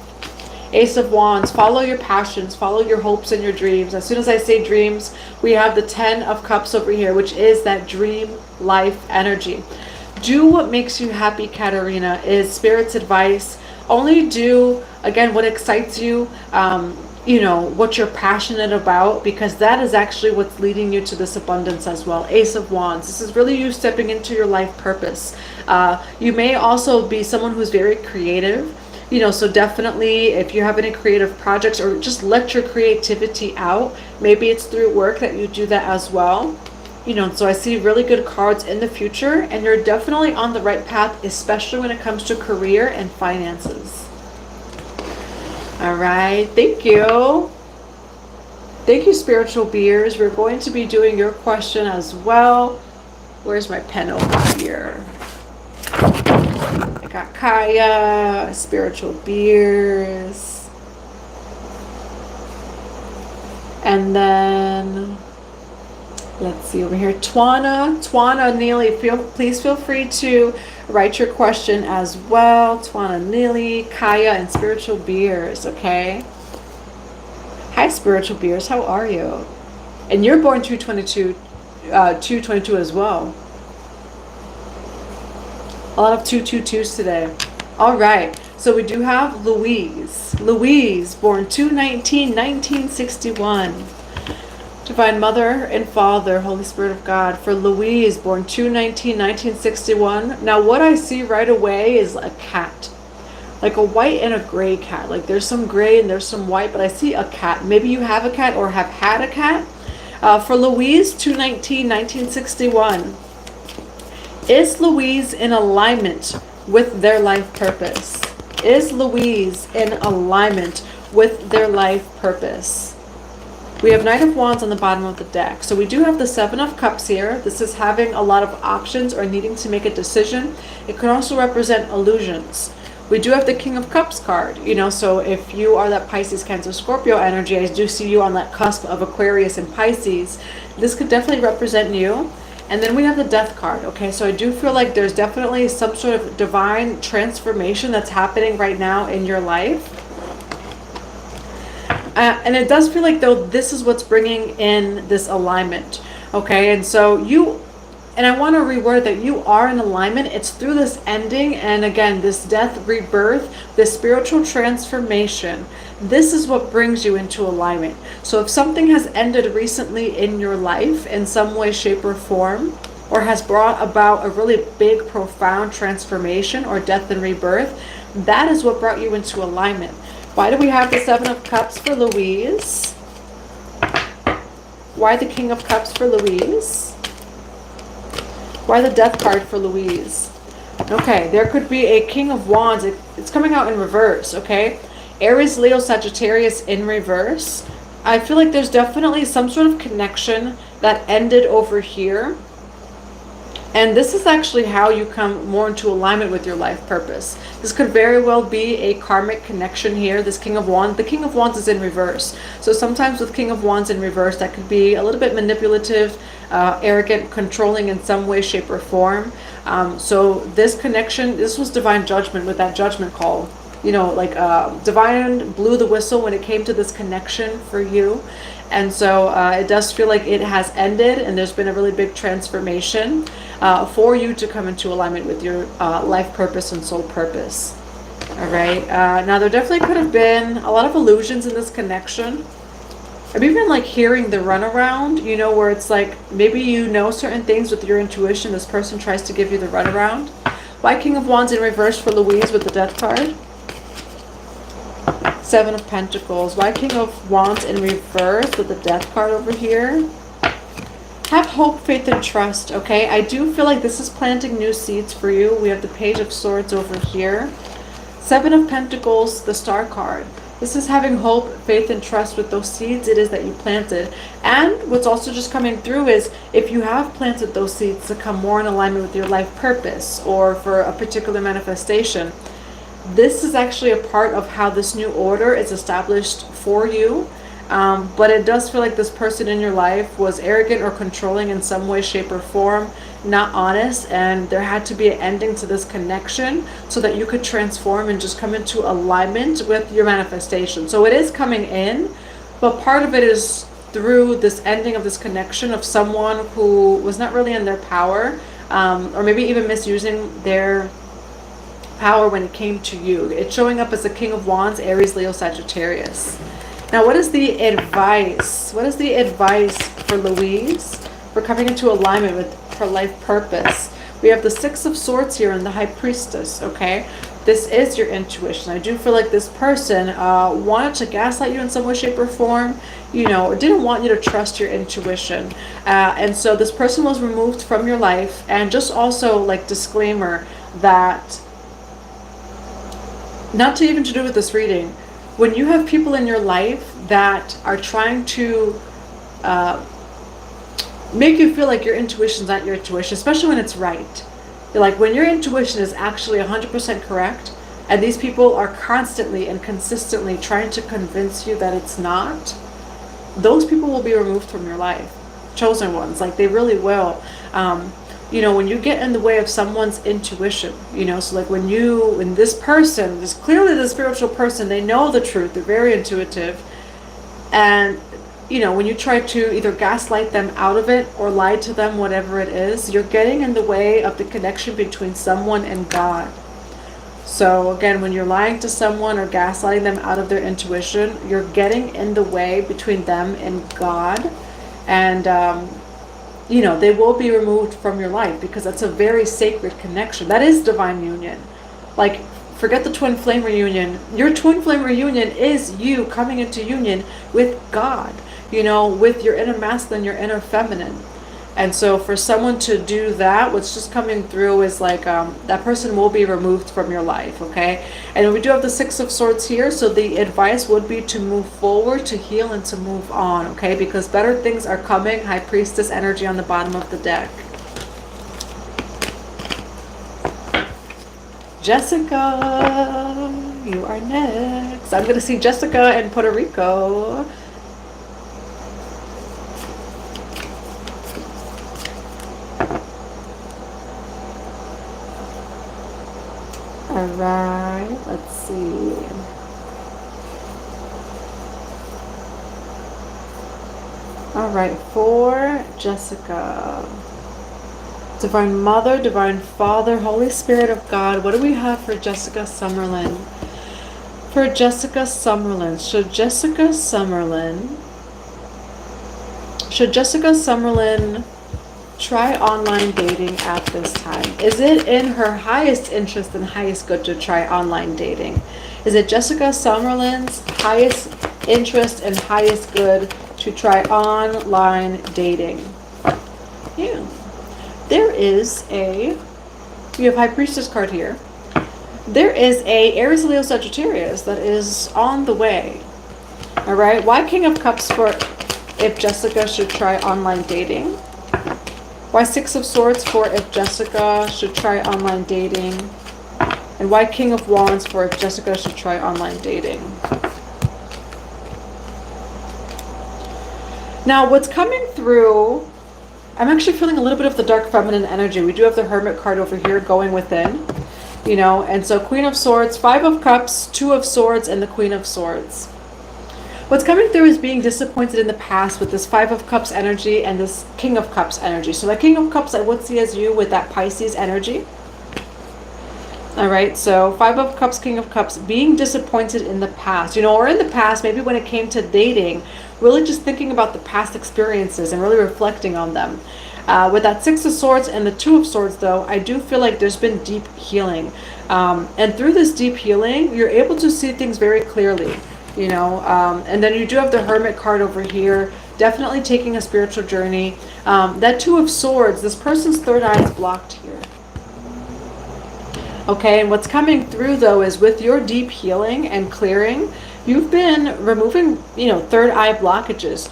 Ace of Wands, follow your passions, follow your hopes and your dreams. As soon as I say dreams, we have the 10 of Cups over here, which is that dream life energy. Do what makes you happy, Katarina, is Spirit's advice. Only do, again, what excites you, you know, what you're passionate about, because that is actually what's leading you to this abundance as well. Ace of Wands, this is really you stepping into your life purpose. You may also be someone who's very creative. You know, so definitely if you have any creative projects, or just let your creativity out, maybe it's through work that you do that as well. You know, so I see really good cards in the future, and you're definitely on the right path, especially when it comes to career and finances. All right, thank you. Thank you, spiritual beings. We're going to be doing your question as well. Where's my pen over here? I got Kaya, spiritual beers, and then let's see over here, Twana Neely, please feel free to write your question as well. Twana Neely, Kaya, and spiritual beers. Okay, hi spiritual beers, how are you? And you're born 222 as well. A lot of 222s today. All right, so we do have Louise. Louise, born 2/19/1961. Divine Mother and Father, Holy Spirit of God, for Louise, born 2/19/1961. Now, what I see right away is a cat, like a white and a gray cat. Like there's some gray and there's some white, but I see a cat. Maybe you have a cat or have had a cat. For Louise, 2/19/1961. Is Louise in alignment with their life purpose? Is Louise in alignment with their life purpose? We have Knight of Wands on the bottom of the deck. So we do have the 7 of Cups here. This is having a lot of options or needing to make a decision. It could also represent illusions. We do have the King of Cups card, you know, so if you are that Pisces, Cancer, Scorpio energy, I do see you on that cusp of Aquarius and Pisces. This could definitely represent you. And then we have the Death card, okay? So I do feel like there's definitely some sort of divine transformation that's happening right now in your life. And it does feel like, though, this is what's bringing in this alignment, okay? And so and I want to reword that you are in alignment. It's through this ending, and again, this death, rebirth, this spiritual transformation. This is what brings you into alignment. So if something has ended recently in your life in some way, shape, or form, or has brought about a really big, profound transformation or death and rebirth, that is what brought you into alignment. Why do we have the 7 of Cups for Louise? Why the King of Cups for Louise? Why the Death card for Louise? Okay, there could be a King of Wands. It's coming out in reverse, okay? Aries, Leo, Sagittarius in reverse. I feel like there's definitely some sort of connection that ended over here. And this is actually how you come more into alignment with your life purpose. This could very well be a karmic connection here. This King of Wands, the King of Wands is in reverse. So sometimes with King of Wands in reverse, that could be a little bit manipulative, arrogant, controlling in some way, shape, or form. So this connection, this was divine judgment with that judgment call. You know, like divine blew the whistle when it came to this connection for you. And so it does feel like it has ended, and there's been a really big transformation for you to come into alignment with your life purpose and soul purpose. All right. Now, there definitely could have been a lot of illusions in this connection. I'm even like hearing the runaround, you know, where it's like maybe you know certain things with your intuition. This person tries to give you the runaround. Why King of Wands in reverse for Louise with the Death card? 7 of Pentacles. Why King of Wands in reverse with the Death card over here? Have hope, faith, and trust, okay? I do feel like this is planting new seeds for you. We have the Page of Swords over here. 7 of Pentacles, the Star card. This is having hope, faith, and trust with those seeds it is that you planted. And what's also just coming through is if you have planted those seeds to come more in alignment with your life purpose or for a particular manifestation, this is actually a part of how this new order is established for you. But it does feel like this person in your life was arrogant or controlling in some way, shape, or form, not honest, and there had to be an ending to this connection so that you could transform and just come into alignment with your manifestation. So it is coming in, but part of it is through this ending of this connection of someone who was not really in their power, or maybe even misusing their power when it came to you. It's showing up as the King of Wands, Aries, Leo, Sagittarius. Now, what is the advice? What is the advice for Louise for coming into alignment with her life purpose? We have the Six of Swords here and the High Priestess, okay? This is your intuition. I do feel like this person wanted to gaslight you in some way, shape, or form, you know, or didn't want you to trust your intuition. And so this person was removed from your life. And just also, like, disclaimer that, not to even to do with this reading, when you have people in your life that are trying to make you feel like your intuition's not your intuition, especially when it's right. Like when your intuition is actually 100% correct, and these people are constantly and consistently trying to convince you that it's not, those people will be removed from your life. Chosen ones, like they really will. You know, when you get in the way of someone's intuition, you know, so like when this person, this clearly the spiritual person, they know the truth, they're very intuitive, and you know, when you try to either gaslight them out of it or lie to them, whatever it is, you're getting in the way of the connection between someone and God. So again, when you're lying to someone or gaslighting them out of their intuition, you're getting in the way between them and God. And you know, they will be removed from your life because that's a very sacred connection. That is divine union. Like, forget the twin flame reunion. Your twin flame reunion is you coming into union with God, you know, with your inner masculine, your inner feminine. And so for someone to do that, what's just coming through is like that person will be removed from your life, okay? And we do have the Six of Swords here, so the advice would be to move forward, to heal, and to move on, okay? Because better things are coming. High Priestess energy on the bottom of the deck. Jessica, you are next. I'm going to see Jessica in Puerto Rico. All right, let's see. All right, for Jessica. Divine Mother, Divine Father, Holy Spirit of God, what do we have for Jessica Summerlin? For Jessica Summerlin, should Jessica Summerlin try online dating at this time? Is it in her highest interest and highest good to try online dating? Is it Jessica Summerlin's highest interest and highest good to try online dating? Yeah. There is we have High Priestess card here. There is a Aries, Leo, Sagittarius that is on the way. All right. Why King of Cups for if Jessica should try online dating? Why Six of Swords for if Jessica should try online dating? And why King of Wands for if Jessica should try online dating? Now, what's coming through, I'm actually feeling a little bit of the dark feminine energy. We do have the Hermit card over here going within, you know, and so Queen of Swords, Five of Cups, Two of Swords, and the Queen of Swords. What's coming through is being disappointed in the past with this Five of Cups energy and this King of Cups energy. So that King of Cups I would see as you with that Pisces energy. All right, so Five of Cups, King of Cups, being disappointed in the past, you know, or in the past, maybe when it came to dating, really just thinking about the past experiences and really reflecting on them. With that Six of Swords and the Two of Swords, though, I do feel like there's been deep healing. And through this deep healing, you're able to see things very clearly, you know. And then you do have the Hermit card over here, definitely taking a spiritual journey. That Two of Swords, this person's third eye is blocked here. Okay, and what's coming through, though, is with your deep healing and clearing, You've been removing, third eye blockages,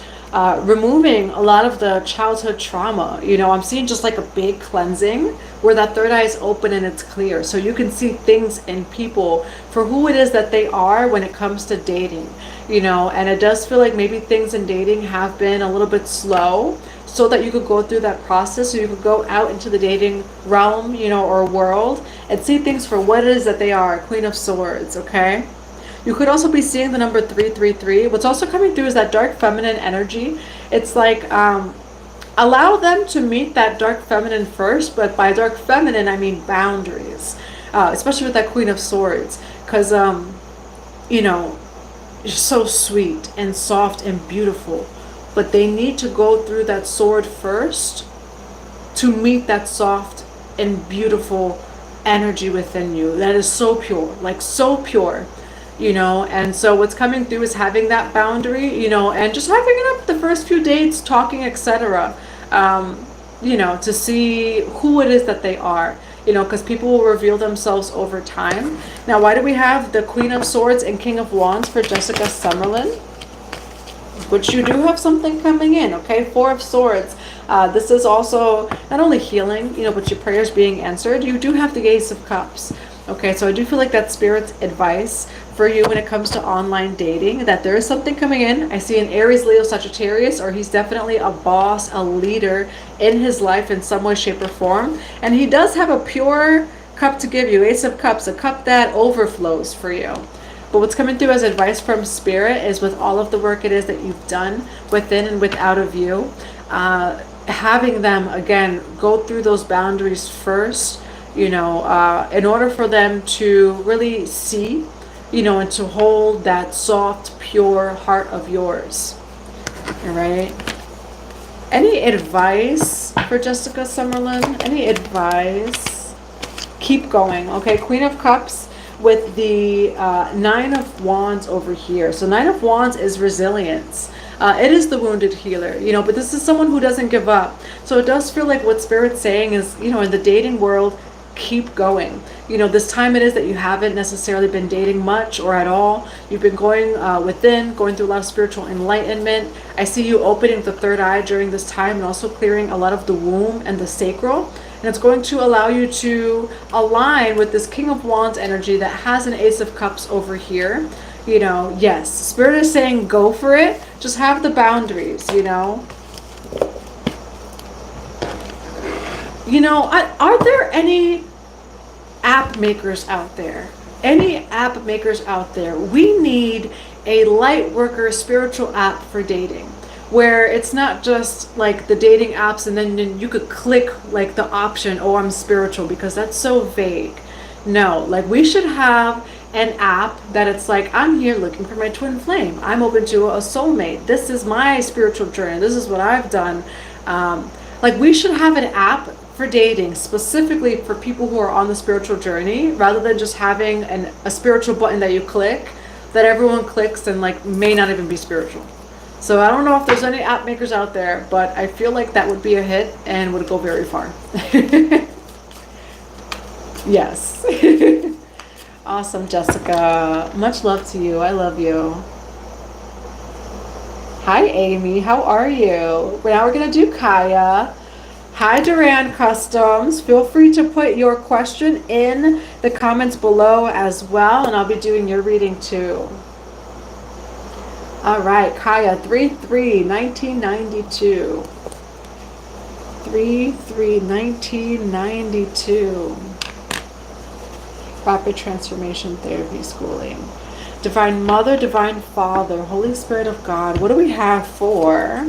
removing a lot of the childhood trauma. I'm seeing just like a big cleansing where that third eye is open and it's clear. So you can see things in people for who it is that they are when it comes to dating, and it does feel like maybe things in dating have been a little bit slow, so that you could go through that process, so you could go out into the dating realm, or world, and see things for what it is that they are. Queen of Swords, okay? You could also be seeing the number 333. What's also coming through is that dark feminine energy. It's like, allow them to meet that dark feminine first, but by dark feminine, I mean boundaries, especially with that Queen of Swords, because, you're so sweet and soft and beautiful, but they need to go through that sword first to meet that soft and beautiful energy within you that is so pure, like so pure. And so what's coming through is having that boundary, and just having it up the first few dates, talking, etc., to see who it is that they are, because people will reveal themselves over time. Now, why do we have the Queen of Swords and King of Wands for Jessica Summerlin? Which you do have something coming in, okay? Four of Swords. This is also not only healing, but your prayers being answered. You do have the Ace of Cups. Okay, so I do feel like that's Spirit's advice for you when it comes to online dating, that there is something coming in. I see an Aries, Leo, Sagittarius, or he's definitely a boss, a leader in his life in some way, shape, or form. And he does have a pure cup to give you, Ace of Cups, a cup that overflows for you. But what's coming through as advice from Spirit is, with all of the work it is that you've done within and without of you, having them, again, go through those boundaries first, in order for them to really see, and to hold that soft, pure heart of yours. All right. Any advice for Jessica Summerlin? Any advice? Keep going. Okay, Queen of Cups with the Nine of Wands over here. So Nine of Wands is resilience. It is the wounded healer, but this is someone who doesn't give up. So it does feel like what Spirit's saying is, in the dating world, keep going. This time it is that you haven't necessarily been dating much or at all. You've been going within, going through a lot of spiritual enlightenment. I see you opening the third eye during this time, and also clearing a lot of the womb and the sacral. And it's going to allow you to align with this King of Wands energy that has an Ace of Cups over here. Yes, Spirit is saying go for it. Just have the boundaries, Are there any app makers out there? Any app makers out there? We need a light worker spiritual app for dating, where it's not just like the dating apps and then you could click like the option, oh, I'm spiritual, because that's so vague. No, like we should have an app that it's like, I'm here looking for my twin flame. I'm open to a soulmate. This is my spiritual journey. This is what I've done. Like we should have an app for dating specifically for people who are on the spiritual journey, rather than just having a spiritual button that you click that everyone clicks and like may not even be spiritual. So I don't know if there's any app makers out there, but I feel like that would be a hit and would go very far. Yes. Awesome, Jessica. Much love to you. I love you. Hi, Amy. How are you? Now we're going to do Kaya. Hi, Duran Customs. Feel free to put your question in the comments below as well, and I'll be doing your reading too. All right, Kaya, 3/3/1992. 3/3/1992. Rapid Transformation Therapy Schooling. Divine Mother, Divine Father, Holy Spirit of God. What do we have for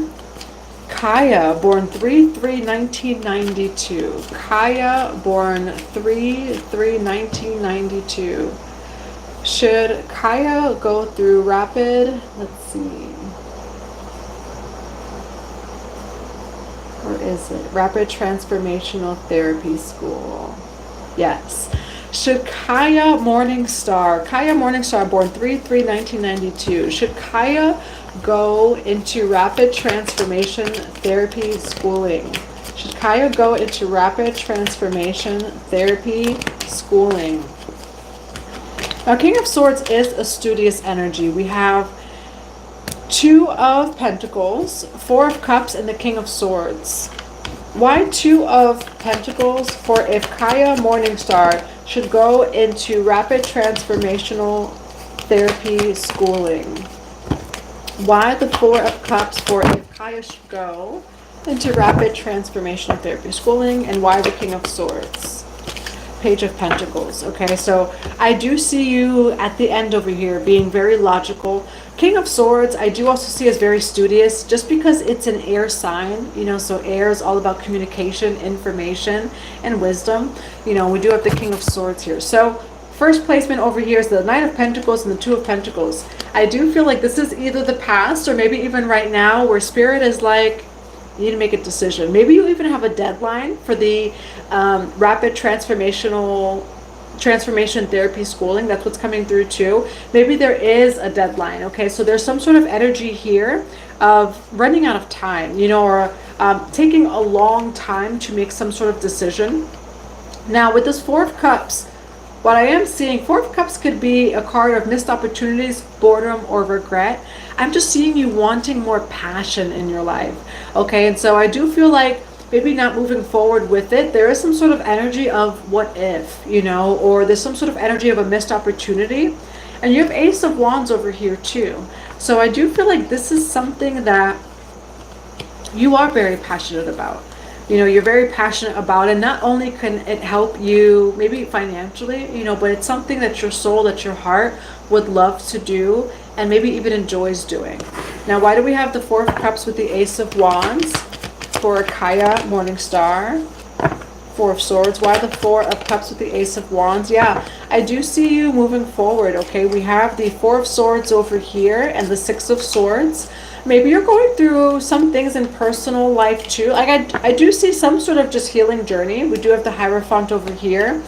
Kaya, born 3/3/1992. Kaya, born 3/3/1992. Should Kaya go through rapid, let's see, or is it Rapid Transformational Therapy School? Yes. Should Kaya Morningstar, born 3/3/1992, should Kaya go into Rapid Transformation Therapy Schooling? Should Kaya go into Rapid Transformation Therapy Schooling? Now, King of Swords is a studious energy. We have Two of Pentacles, Four of Cups, and the King of Swords. Why Two of Pentacles? For if Kaya Morningstar should go into rapid transformational therapy schooling. Why the Four of Cups? For if Kaya should go into rapid transformational therapy schooling. And why the King of Swords? Page of Pentacles. Okay, so I do see you at the end over here being very logical. King of Swords, I do also see as very studious, just because it's an air sign, you know, so air is all about communication, information, and wisdom. You know, we do have the King of Swords here. So first placement over here is the Knight of Pentacles and the Two of Pentacles. I do feel like this is either the past or maybe even right now, where Spirit is like, you need to make a decision. Maybe you even have a deadline for the rapid transformation therapy schooling. That's what's coming through too. Maybe there is a deadline. Okay, so there's some sort of energy here of running out of time, you know, or taking a long time to make some sort of decision. Now with this Four of Cups, what I am seeing, Four of Cups could be a card of missed opportunities, boredom, or regret. I'm just seeing you wanting more passion in your life. Okay, and so I do feel like maybe not moving forward with it. There is some sort of energy of what if, you know, or there's some sort of energy of a missed opportunity. And you have Ace of Wands over here too. So I do feel like this is something that you are very passionate about. You know, you're very passionate about, and not only can it help you maybe financially, you know, but it's something that your soul, that your heart would love to do and maybe even enjoys doing. Now, why do we have the Four of Cups with the Ace of Wands for Kaya Morningstar? Four of Swords. Why the Four of Cups with the Ace of Wands? Yeah, I do see you moving forward. Okay, we have the Four of Swords over here and the Six of Swords. Maybe you're going through some things in personal life too. Like I do see some sort of just healing journey. We do have the Hierophant over here.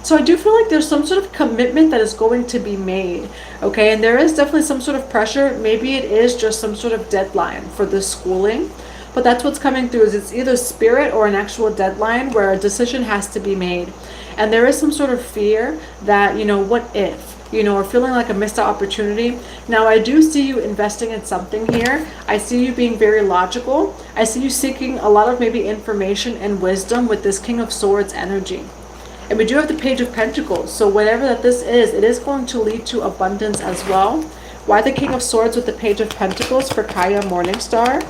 So I do feel like there's some sort of commitment that is going to be made. Okay, and there is definitely some sort of pressure. Maybe it is just some sort of deadline for this schooling. But that's what's coming through, is it's either spirit or an actual deadline where a decision has to be made. And there is some sort of fear that, you know, what if? You know, or feeling like a missed opportunity. Now, I do see you investing in something here. I see you being very logical. I see you seeking a lot of maybe information and wisdom with this King of Swords energy. And we do have the Page of Pentacles. So whatever that this is, it is going to lead to abundance as well. Why the King of Swords with the Page of Pentacles for Kaya Morningstar?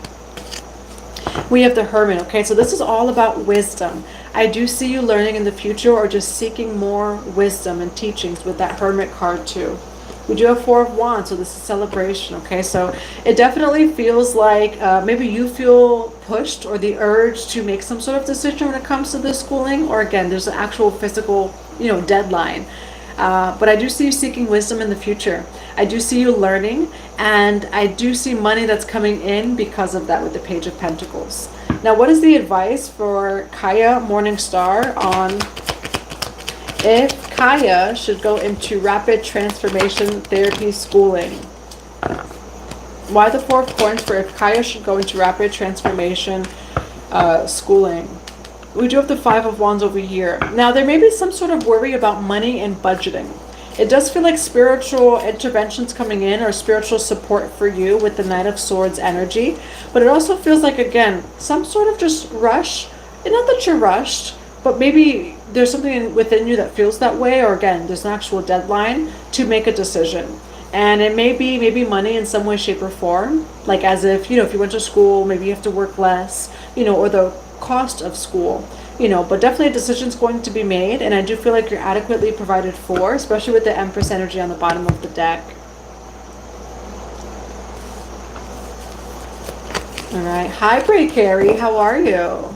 We have the Hermit. Okay, so this is all about wisdom. I do see you learning in the future or just seeking more wisdom and teachings with that Hermit card too. We do have Four of Wands, so this is celebration. Okay, so it definitely feels like maybe you feel pushed or the urge to make some sort of decision when it comes to this schooling, or again, there's an actual physical, you know, deadline. But I do see you seeking wisdom in the future. I do see you learning, and I do see money that's coming in because of that with the Page of Pentacles. Now, what is the advice for Kaya Morningstar on if Kaya should go into rapid transformation therapy schooling? Why the Four of Coins for if Kaya should go into rapid transformation schooling? We do have the Five of Wands over here. Now, there may be some sort of worry about money and budgeting. It does feel like spiritual interventions coming in or spiritual support for you with the Knight of Swords energy. But it also feels like, again, some sort of just rush. And not that you're rushed, but maybe there's something within you that feels that way. Or again, there's an actual deadline to make a decision. And it may be maybe money in some way, shape, or form. Like as if, you know, if you went to school, maybe you have to work less, you know, or the cost of school. You know, but definitely a decision's going to be made, and I do feel like you're adequately provided for, especially with the Empress energy on the bottom of the deck. All right. Hi, Bray Carey. How are you?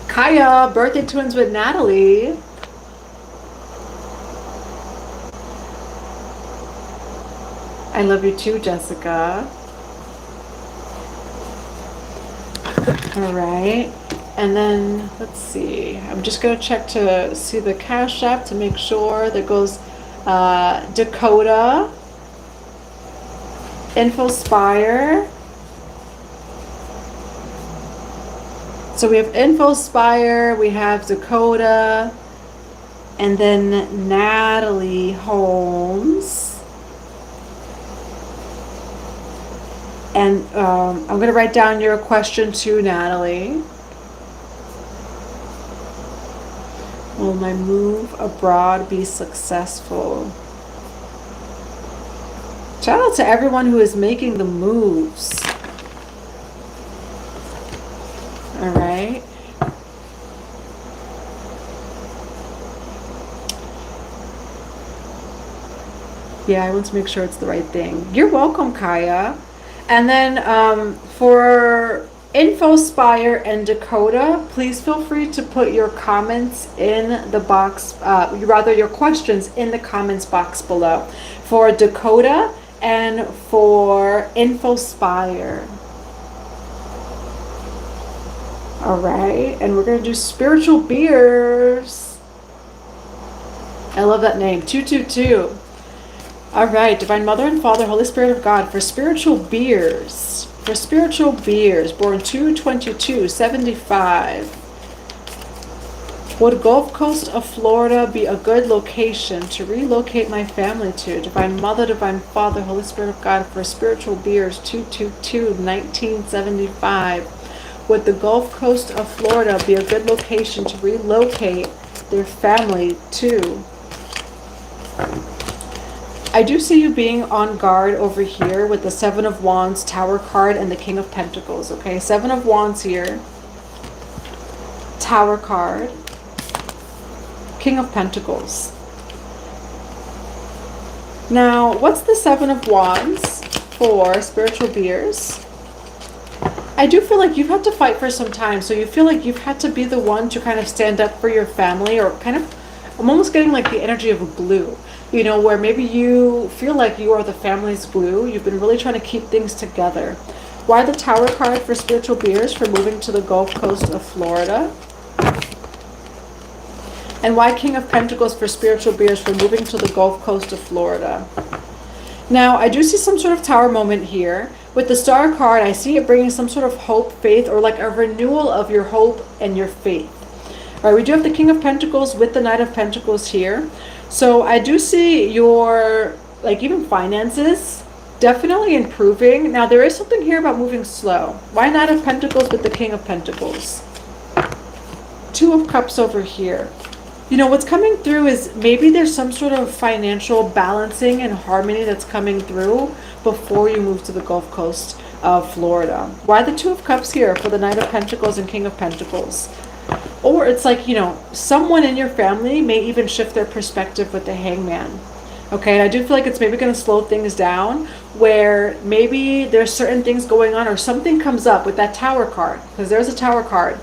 Kaya, birthday twins with Natalie. I love you too, Jessica. All right. And then, let's see, I'm just going to check to see the Cash App to make sure. There goes Dakota, InfoSpire. So we have InfoSpire, we have Dakota, And then Natalie Holmes. And I'm going to write down your question too, Natalie. Will my move abroad be successful? Shout out to everyone who is making the moves. All right. Yeah, I want to make sure it's the right thing. You're welcome, Kaya. And then for InfoSpire and Dakota, please feel free to put your comments in the box, rather your questions in the comments box below. For Dakota and for InfoSpire. All right, and we're going to do spiritual beers. I love that name, 222. All right, Divine Mother and Father, Holy Spirit of God, for spiritual beers. For spiritual beers, born 2/22/75. Would Gulf Coast of Florida be a good location to relocate my family to? Divine Mother, Divine Father, Holy Spirit of God, for spiritual beers, 2/22/1975. Would the Gulf Coast of Florida be a good location to relocate their family to? I do see you being on guard over here with the Seven of Wands, Tower card, and the King of Pentacles, okay? Seven of Wands here. Tower card. King of Pentacles. Now, what's the Seven of Wands for spiritual beers? I do feel like you've had to fight for some time, so you feel like you've had to be the one to kind of stand up for your family, or kind of, I'm almost getting like the energy of a glue. You know, where maybe you feel like you are the family's glue. You've been really trying to keep things together. Why the Tower card for spiritual beers for moving to the Gulf Coast of Florida? And why King of Pentacles for spiritual beers for moving to the Gulf Coast of Florida? Now, I do see some sort of Tower moment here. With the Star card, I see it bringing some sort of hope, faith, or like a renewal of your hope and your faith. All right, we do have the King of Pentacles with the Knight of Pentacles here. So I do see your, like, even finances definitely improving. Now, there is something here about moving slow. Why Knight of Pentacles with the King of Pentacles? Two of Cups over here. You know, what's coming through is maybe there's some sort of financial balancing and harmony that's coming through before you move to the Gulf Coast of Florida. Why the Two of Cups here for the Knight of Pentacles and King of Pentacles? Or it's like, you know, someone in your family may even shift their perspective with the Hangman. Okay, and I do feel like it's maybe going to slow things down, where maybe there's certain things going on, or something comes up with that Tower card, because there's a Tower card.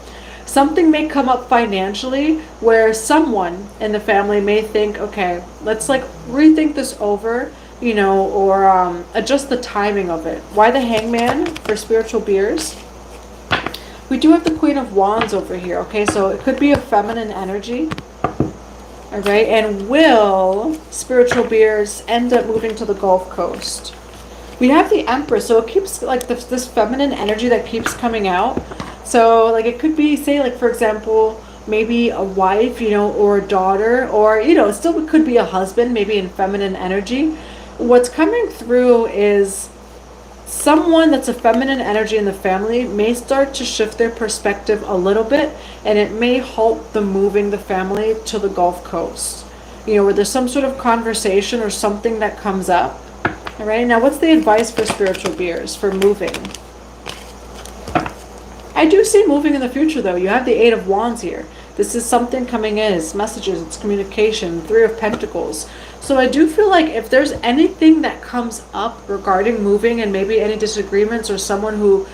Something may come up financially where someone in the family may think, okay, let's like rethink this over, you know, or adjust the timing of it. Why the Hangman for spiritual beers? We do have the Queen of Wands over here, okay? So it could be a feminine energy, all right? And will spiritual beers end up moving to the Gulf Coast? We have the Empress, so it keeps like this feminine energy that keeps coming out. So like it could be, say, like for example, maybe a wife, you know, or a daughter, or, you know, it still could be a husband, maybe in feminine energy. What's coming through is someone that's a feminine energy in the family may start to shift their perspective a little bit, and it may halt the moving the family to the Gulf Coast. You know, where there's some sort of conversation or something that comes up. All right, now what's the advice for spiritual beers for moving? I do see moving in the future, though. You have the Eight of Wands here. This is something coming in. It's messages, it's communication, Three of Pentacles. So I do feel like if there's anything that comes up regarding moving, and maybe any disagreements, or someone who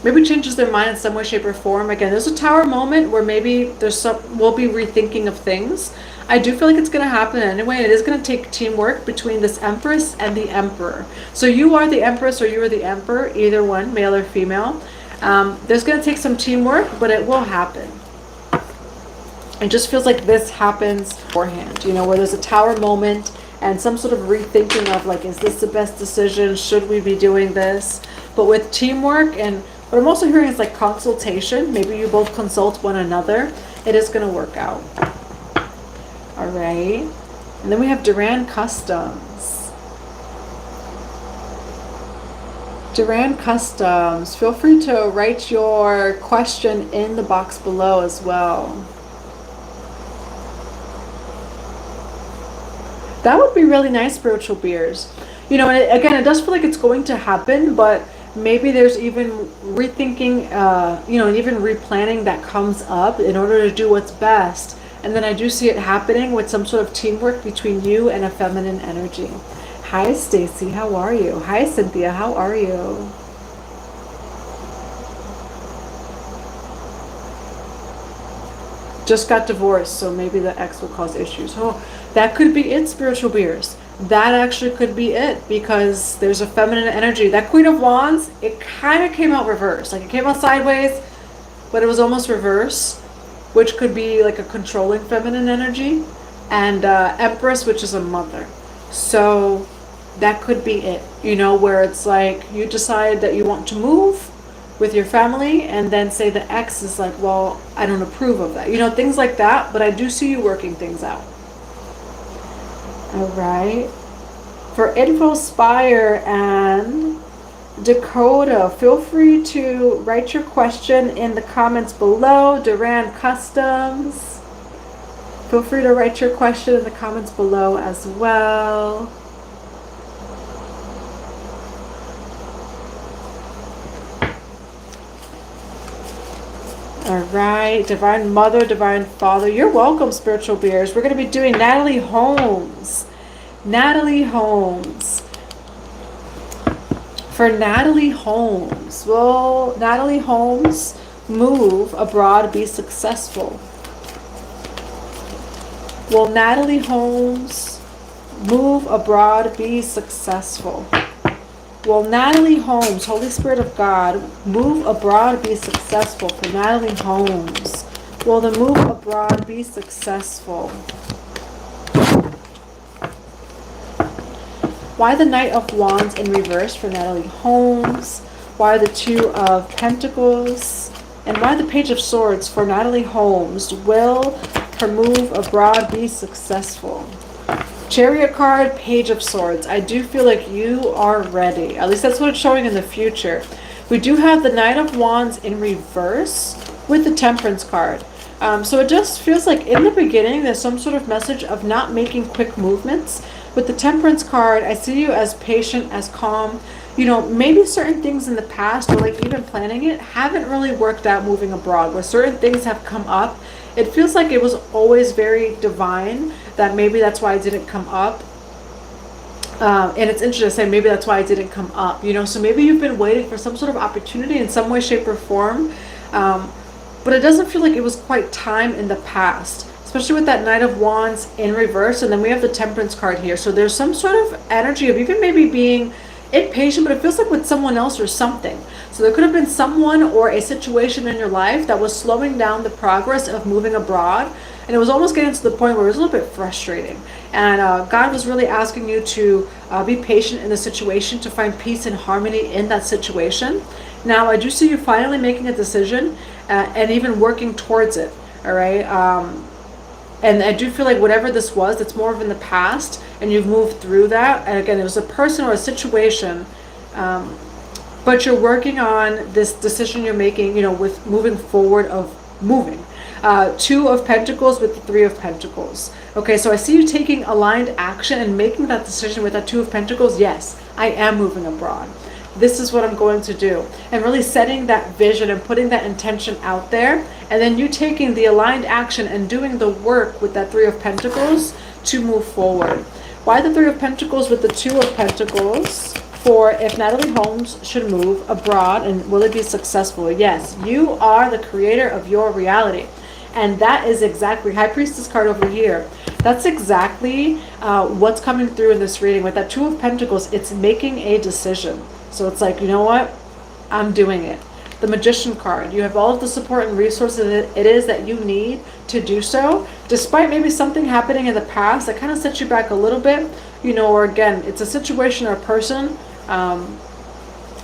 maybe changes their mind in some way, shape, or form. Again, there's a Tower moment where maybe we'll be rethinking of things. I do feel like it's going to happen anyway, and it is going to take teamwork between this Empress and the Emperor. So you are the Empress or you are the Emperor, either one, male or female. There's going to take some teamwork, but it will happen. It just feels like this happens beforehand, you know, where there's a Tower moment and some sort of rethinking of like, is this the best decision? Should we be doing this? But with teamwork, and what I'm also hearing is like consultation. Maybe you both consult one another. It is going to work out. All right. And then we have Duran Customs. Duran Customs, feel free to write your question in the box below as well. That would be really nice, spiritual beers. You know, and again, it does feel like it's going to happen, but maybe there's even rethinking, you know, and even replanning that comes up in order to do what's best. And then I do see it happening with some sort of teamwork between you and a feminine energy. Hi, Stacy. How are you? Hi, Cynthia. How are you? Just got divorced, so maybe the ex will cause issues. Oh, that could be it, spiritual beers. That actually could be it, because there's a feminine energy. That Queen of Wands, it kind of came out reverse. Like, it came out sideways, but it was almost reverse, which could be like a controlling feminine energy. And Empress, which is a mother. So that could be it, you know, where it's like you decide that you want to move with your family, and then say the ex is like, well, I don't approve of that. You know, things like that, but I do see you working things out. All right. For Info Spire and Dakota, feel free to write your question in the comments below. Duran Customs, feel free to write your question in the comments below as well. All right, Divine Mother, Divine Father, you're welcome, spiritual beers. We're going to be doing Natalie Holmes. Natalie Holmes. For Natalie Holmes, will Natalie Holmes move abroad, be successful? Will Natalie Holmes move abroad, be successful? Will Natalie Holmes, Holy Spirit of God, move abroad, be successful? For Natalie Holmes, will the move abroad be successful? Why the Knight of Wands in reverse for Natalie Holmes? Why the Two of Pentacles? And why the Page of Swords for Natalie Holmes? Will her move abroad be successful? Chariot card, Page of Swords. I do feel like you are ready. At least that's what it's showing in the future. We do have the Knight of Wands in reverse with the Temperance card. So it just feels like in the beginning there's some sort of message of not making quick movements. With the Temperance card, I see you as patient, as calm. You know, maybe certain things in the past, or like even planning it, haven't really worked out moving abroad, where certain things have come up. It feels like it was always very divine, that maybe that's why it didn't come up. And it's interesting to say maybe that's why it didn't come up, you know. So maybe you've been waiting for some sort of opportunity in some way, shape, or form. But it doesn't feel like it was quite time in the past, especially with that Knight of Wands in reverse. And then we have the Temperance card here. So there's some sort of energy of even maybe being impatient, but it feels like with someone else or something. So there could have been someone or a situation in your life that was slowing down the progress of moving abroad. And it was almost getting to the point where it was a little bit frustrating. And God was really asking you to be patient in the situation, to find peace and harmony in that situation. Now, I do see you finally making a decision and even working towards it. All right. And I do feel like whatever this was, it's more of in the past, and you've moved through that. And again, it was a person or a situation, but you're working on this decision you're making, you know, with moving forward of moving. Two of Pentacles with the Three of Pentacles. Okay, so I see you taking aligned action and making that decision with that Two of Pentacles. Yes, I am moving abroad. This is what I'm going to do. And really setting that vision and putting that intention out there. And then you taking the aligned action and doing the work with that Three of Pentacles to move forward. Why the Three of Pentacles with the Two of Pentacles? For if Natalie Holmes should move abroad, and will it be successful? Yes, you are the creator of your reality. And that is exactly, High Priestess card over here, that's exactly what's coming through in this reading. With that Two of Pentacles, it's making a decision. So it's like, you know what? I'm doing it. The Magician card, you have all of the support and resources it is that you need to do so, despite maybe something happening in the past that kind of sets you back a little bit, you know, or again, it's a situation or a person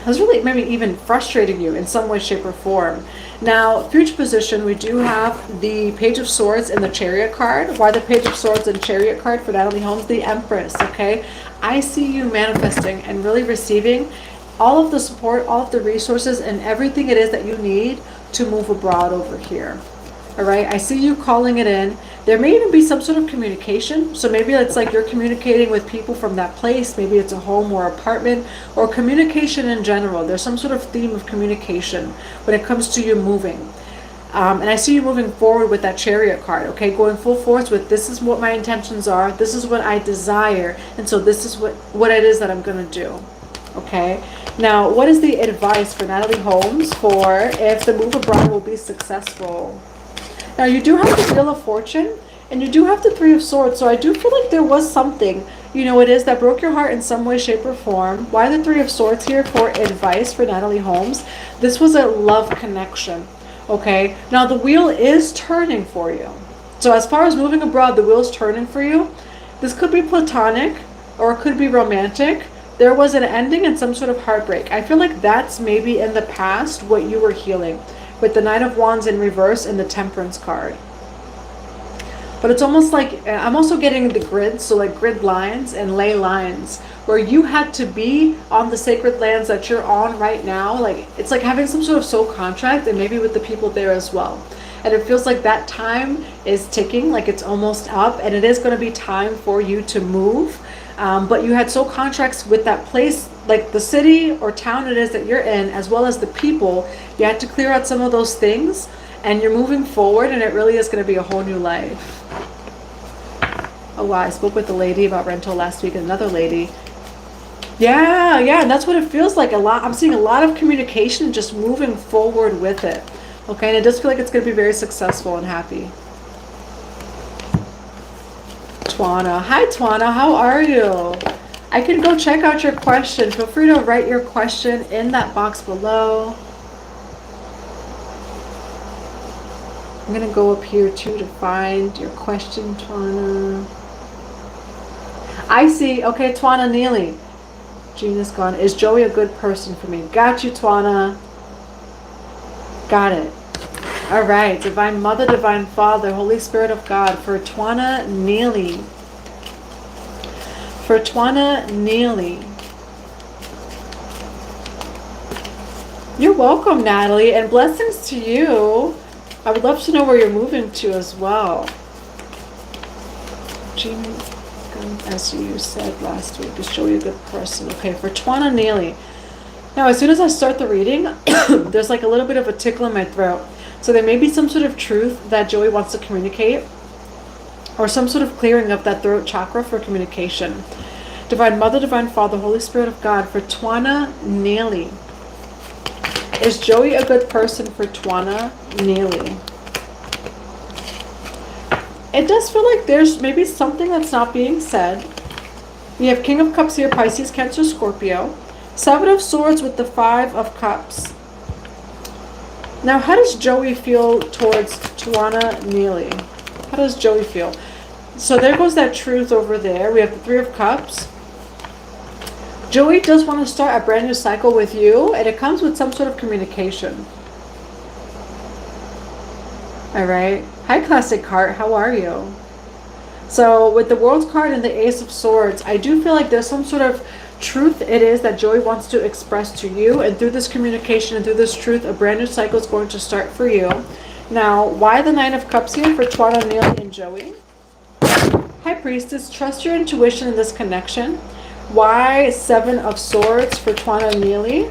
has really maybe even frustrating you in some way, shape, or form. Now, future position, we do have the Page of Swords and the Chariot card. Why the Page of Swords and Chariot card for Natalie Holmes? The Empress, okay? I see you manifesting and really receiving all of the support, all of the resources, and everything it is that you need to move abroad over here. All right, I see you calling it in. There may even be some sort of communication. So maybe it's like you're communicating with people from that place. Maybe it's a home or apartment, or communication in general. There's some sort of theme of communication when it comes to you moving. And I see you moving forward with that Chariot card, okay? Going full force with, this is what my intentions are. This is what I desire. And so this is what it is that I'm going to do, okay? Now, what is the advice for Natalie Holmes for if the move abroad will be successful? Now, you do have the Wheel of Fortune, and you do have the Three of Swords. So I do feel like there was something, you know, it is that broke your heart in some way, shape, or form. Why the Three of Swords here for advice for Natalie Holmes? This was a love connection, okay? Now, the wheel is turning for you. So as far as moving abroad, the wheel's turning for you. This could be platonic, or it could be romantic. There was an ending and some sort of heartbreak. I feel like that's maybe in the past what you were healing, with the Knight of Wands in reverse and the Temperance card. But it's almost like, I'm also getting the grids, so like grid lines and ley lines, where you had to be on the sacred lands that you're on right now. Like, it's like having some sort of soul contract, and maybe with the people there as well. And it feels like that time is ticking, like it's almost up, and it is going to be time for you to move. But you had soul contracts with that place, like the city or town it is that you're in, as well as the people. You had to clear out some of those things, and you're moving forward, and it really is going to be a whole new life. Oh wow, I spoke with a lady about rental last week, another lady. Yeah, and that's what it feels like a lot. I'm seeing a lot of communication, just moving forward with it. Okay, and it does feel like it's going to be very successful and happy. Twana. Hi, Twana. How are you? I can go check out your question. Feel free to write your question in that box below. I'm going to go up here, too, to find your question, Twana. I see. Okay, Twana Neely. Jean is gone. Is Joey a good person for me? Got you, Twana. Got it. All right, Divine Mother, Divine Father, Holy Spirit of God, for Twana Neely. For Twana Neely. You're welcome, Natalie, and blessings to you. I would love to know where you're moving to as well. Jean, as you said last week, is Joey a good person? Okay, for Twana Neely. Now, as soon as I start the reading, there's like a little bit of a tickle in my throat. So there may be some sort of truth that Joey wants to communicate, or some sort of clearing of that throat chakra for communication. Divine Mother, Divine Father, Holy Spirit of God, for Twana Neely. Is Joey a good person for Twana Neely? It does feel like there's maybe something that's not being said. We have King of Cups here, Pisces, Cancer, Scorpio. Seven of Swords with the Five of Cups. Now, how does Joey feel towards Twana Neely? How does Joey feel? So there goes that truth over there. We have the Three of Cups. Joey does want to start a brand new cycle with you, and it comes with some sort of communication. All right. Hi, Classic Heart. How are you? So with the World's card and the Ace of Swords, I do feel like there's some sort of truth it is that Joey wants to express to you, and through this communication and through this truth, a brand new cycle is going to start for you. Now, why the Nine of Cups here for Twana Neely and Joey? High Priestess, trust your intuition in this connection. Why Seven of Swords for Twana Neely?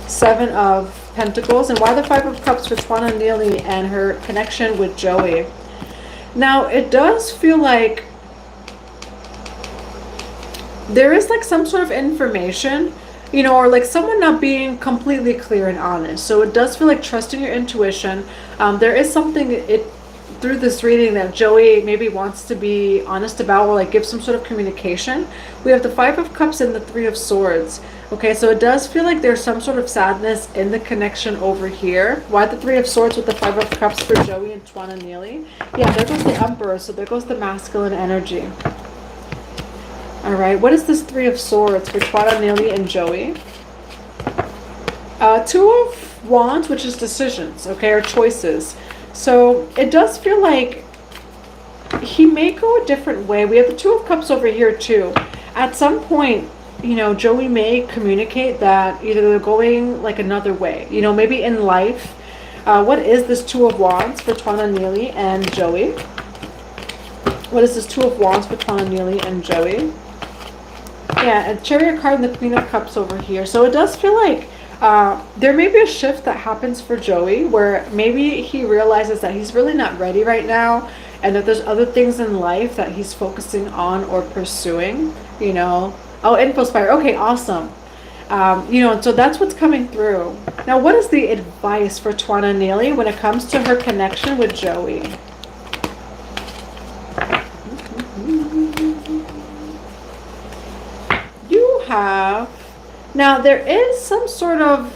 Seven of Pentacles, and why the Five of Cups for Twana Neely and her connection with Joey? Now, it does feel like there is like some sort of information, you know, or like someone not being completely clear and honest. So it does feel like trusting your intuition. There is something through this reading that Joey maybe wants to be honest about, or like give some sort of communication. We have the Five of Cups and the Three of Swords. Okay, so it does feel like there's some sort of sadness in the connection over here. Why the Three of Swords with the Five of Cups for Joey and Twana Neely? Yeah, there goes the Emperor, so there goes the masculine energy. All right, what is this Three of Swords for Twana Neely and Joey? Two of Wands, which is decisions, okay, or choices. So it does feel like he may go a different way. We have the Two of Cups over here too. At some point, you know, Joey may communicate that either they're going like another way, you know, maybe in life. What is this Two of Wands for Twana, Neely, and Joey? What is this Two of Wands for Twana, Neely, and Joey? Yeah, a Chariot card and the Queen of Cups over here. So it does feel like there may be a shift that happens for Joey where maybe he realizes that he's really not ready right now and that there's other things in life that he's focusing on or pursuing, you know. Oh, info spire. Okay, awesome. You know, so that's what's coming through. Now, what is the advice for Twana Neely when it comes to her connection with Joey? You have... Now, there is some sort of...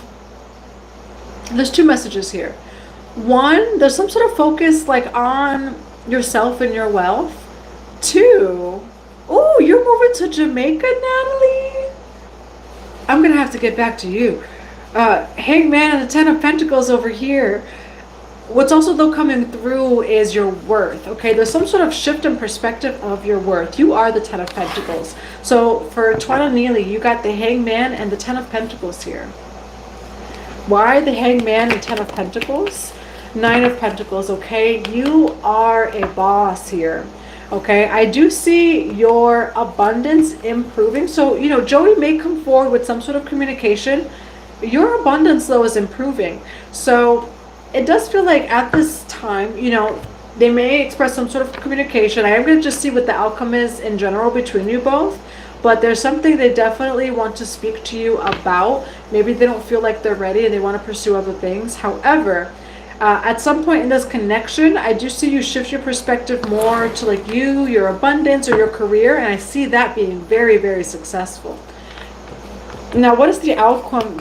There's two messages here. One, there's some sort of focus like on yourself and your wealth. Two, oh, you're moving to Jamaica, Natalie? I'm going to have to get back to you. Hangman and the Ten of Pentacles over here. What's also though coming through is your worth. Okay, there's some sort of shift in perspective of your worth. You are the Ten of Pentacles. So for Twana Neely, you got the Hangman and the Ten of Pentacles here. Why the Hangman and Ten of Pentacles? Nine of Pentacles. Okay, you are a boss here. Okay, I do see your abundance improving. So, you know, Joey may come forward with some sort of communication. Your abundance, though, is improving. So, it does feel like at this time, you know, they may express some sort of communication. I am going to just see what the outcome is in general between you both. But there's something they definitely want to speak to you about. Maybe they don't feel like they're ready and they want to pursue other things. However, at some point in this connection, I do see you shift your perspective more to like you, your abundance, or your career, and I see that being very, very successful. Now, what is the outcome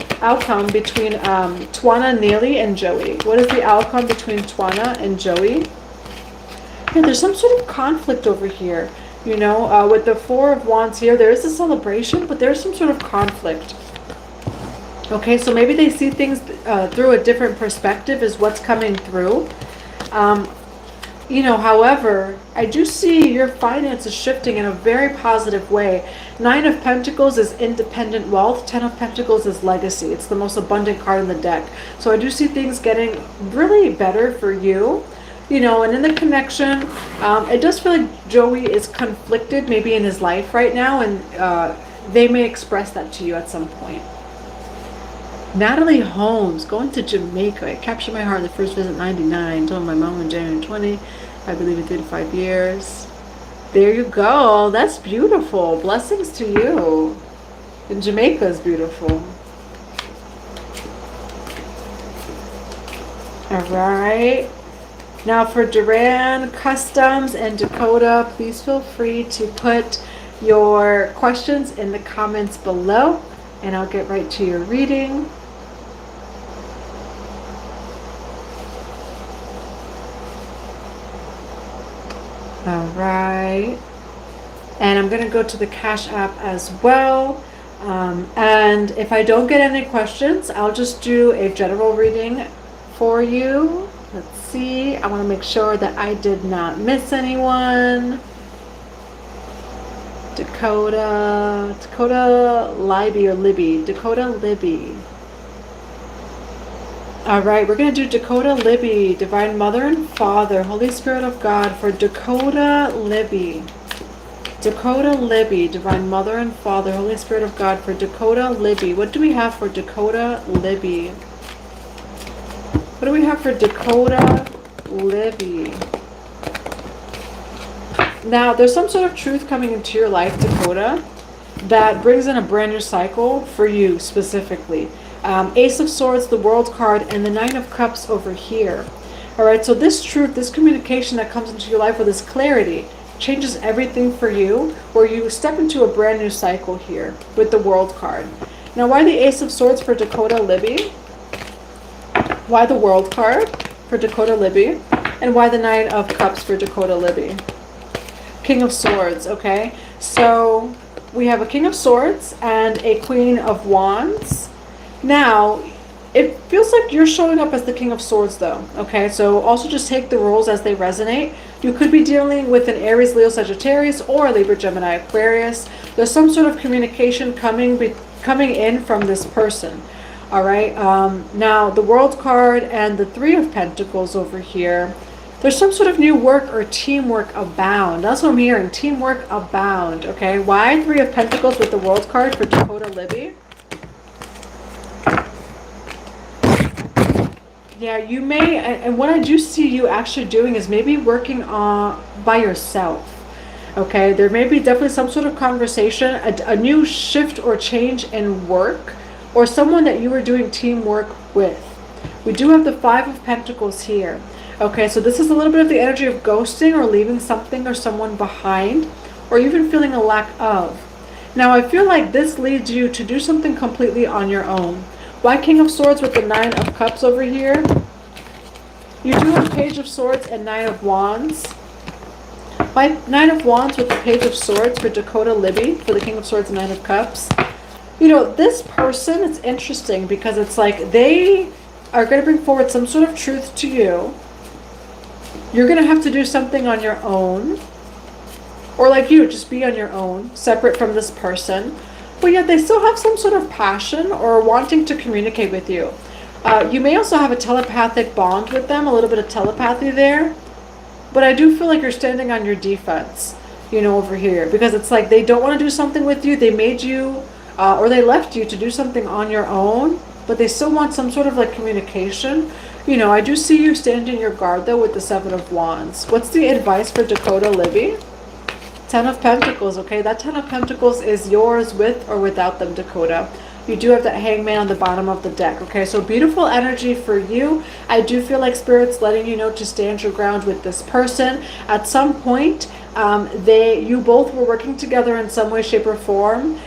between Twana Neely and Joey? What is the outcome between Twana and Joey? Yeah, there's some sort of conflict over here. You know, with the Four of Wands here, there is a celebration, but there's some sort of conflict. Okay, so maybe they see things through a different perspective is what's coming through. You know, however, I do see your finances shifting in a very positive way. Nine of Pentacles is independent wealth. Ten of Pentacles is legacy. It's the most abundant card in the deck. So I do see things getting really better for you. You know, and in the connection, it does feel like Joey is conflicted maybe in his life right now. And they may express that to you at some point. Natalie Holmes, going to Jamaica. It captured my heart. The first visit, 99. Told my mom in January 20. I believe in 3 to 5 years. There you go. That's beautiful. Blessings to you. And Jamaica is beautiful. All right. Now for Duran, Customs, and Dakota, please feel free to put your questions in the comments below, and I'll get right to your reading. All right, and I'm going to go to the Cash App as well. And if I don't get any questions, I'll just do a general reading for you. Let's see. I want to make sure that I did not miss anyone. Dakota Libby or Libby. Dakota Libby. All right, we're going to do Dakota Libby, Divine Mother and Father, Holy Spirit of God for Dakota Libby. Dakota Libby, Divine Mother and Father, Holy Spirit of God for Dakota Libby. What do we have for Dakota Libby? What do we have for Dakota Libby? Now, there's some sort of truth coming into your life, Dakota, that brings in a brand new cycle for you specifically. Ace of Swords, the World card, and the Nine of Cups over here. All right, so this truth, this communication that comes into your life with this clarity changes everything for you, where you step into a brand new cycle here with the World card. Now, why the Ace of Swords for Dakota Libby? Why the World card for Dakota Libby? And why the Nine of Cups for Dakota Libby? King of Swords, okay? So we have a King of Swords and a Queen of Wands. Now, It feels like you're showing up as the King of Swords though, okay? So also just take the roles as they resonate. You could be dealing with an Aries, Leo, Sagittarius, or a Libra, Gemini, Aquarius. There's some sort of communication coming in from this person, all right? Now, the World card and the Three of Pentacles over here, there's some sort of new work or teamwork abound. That's what I'm hearing, teamwork abound, okay? Why Three of Pentacles with the World card for Dakota Libby? Yeah, you may, and what I do see you actually doing is maybe working on by yourself. Okay, there may be definitely some sort of conversation, a new shift or change in work, or someone that you were doing teamwork with. We do have the Five of Pentacles here. Okay, so this is a little bit of the energy of ghosting or leaving something or someone behind, or even feeling a lack of. Now, I feel like this leads you to do something completely on your own. Why King of Swords with the Nine of Cups over here? You do have Page of Swords and Nine of Wands. Why Nine of Wands with the Page of Swords for Dakota Libby, for the King of Swords and Nine of Cups? You know, this person, it's interesting because it's like they are going to bring forward some sort of truth to you. You're going to have to do something on your own. Or like you, just be on your own, separate from this person. But yet they still have some sort of passion or wanting to communicate with you. You may also have a telepathic bond with them, a little bit of telepathy there. But I do feel like you're standing on your defense, you know, over here. Because it's like they don't want to do something with you. They made you, or they left you to do something on your own. But they still want some sort of like communication. You know, I do see you standing your guard though with the Seven of Wands. What's the advice for Dakota Libby? Ten of Pentacles, okay? That Ten of Pentacles is yours with or without them, Dakota. You do have that Hangman on the bottom of the deck, okay? So beautiful energy for you. I do feel like Spirit's letting you know to stand your ground with this person. At some point, you both were working together in some way, shape, or form.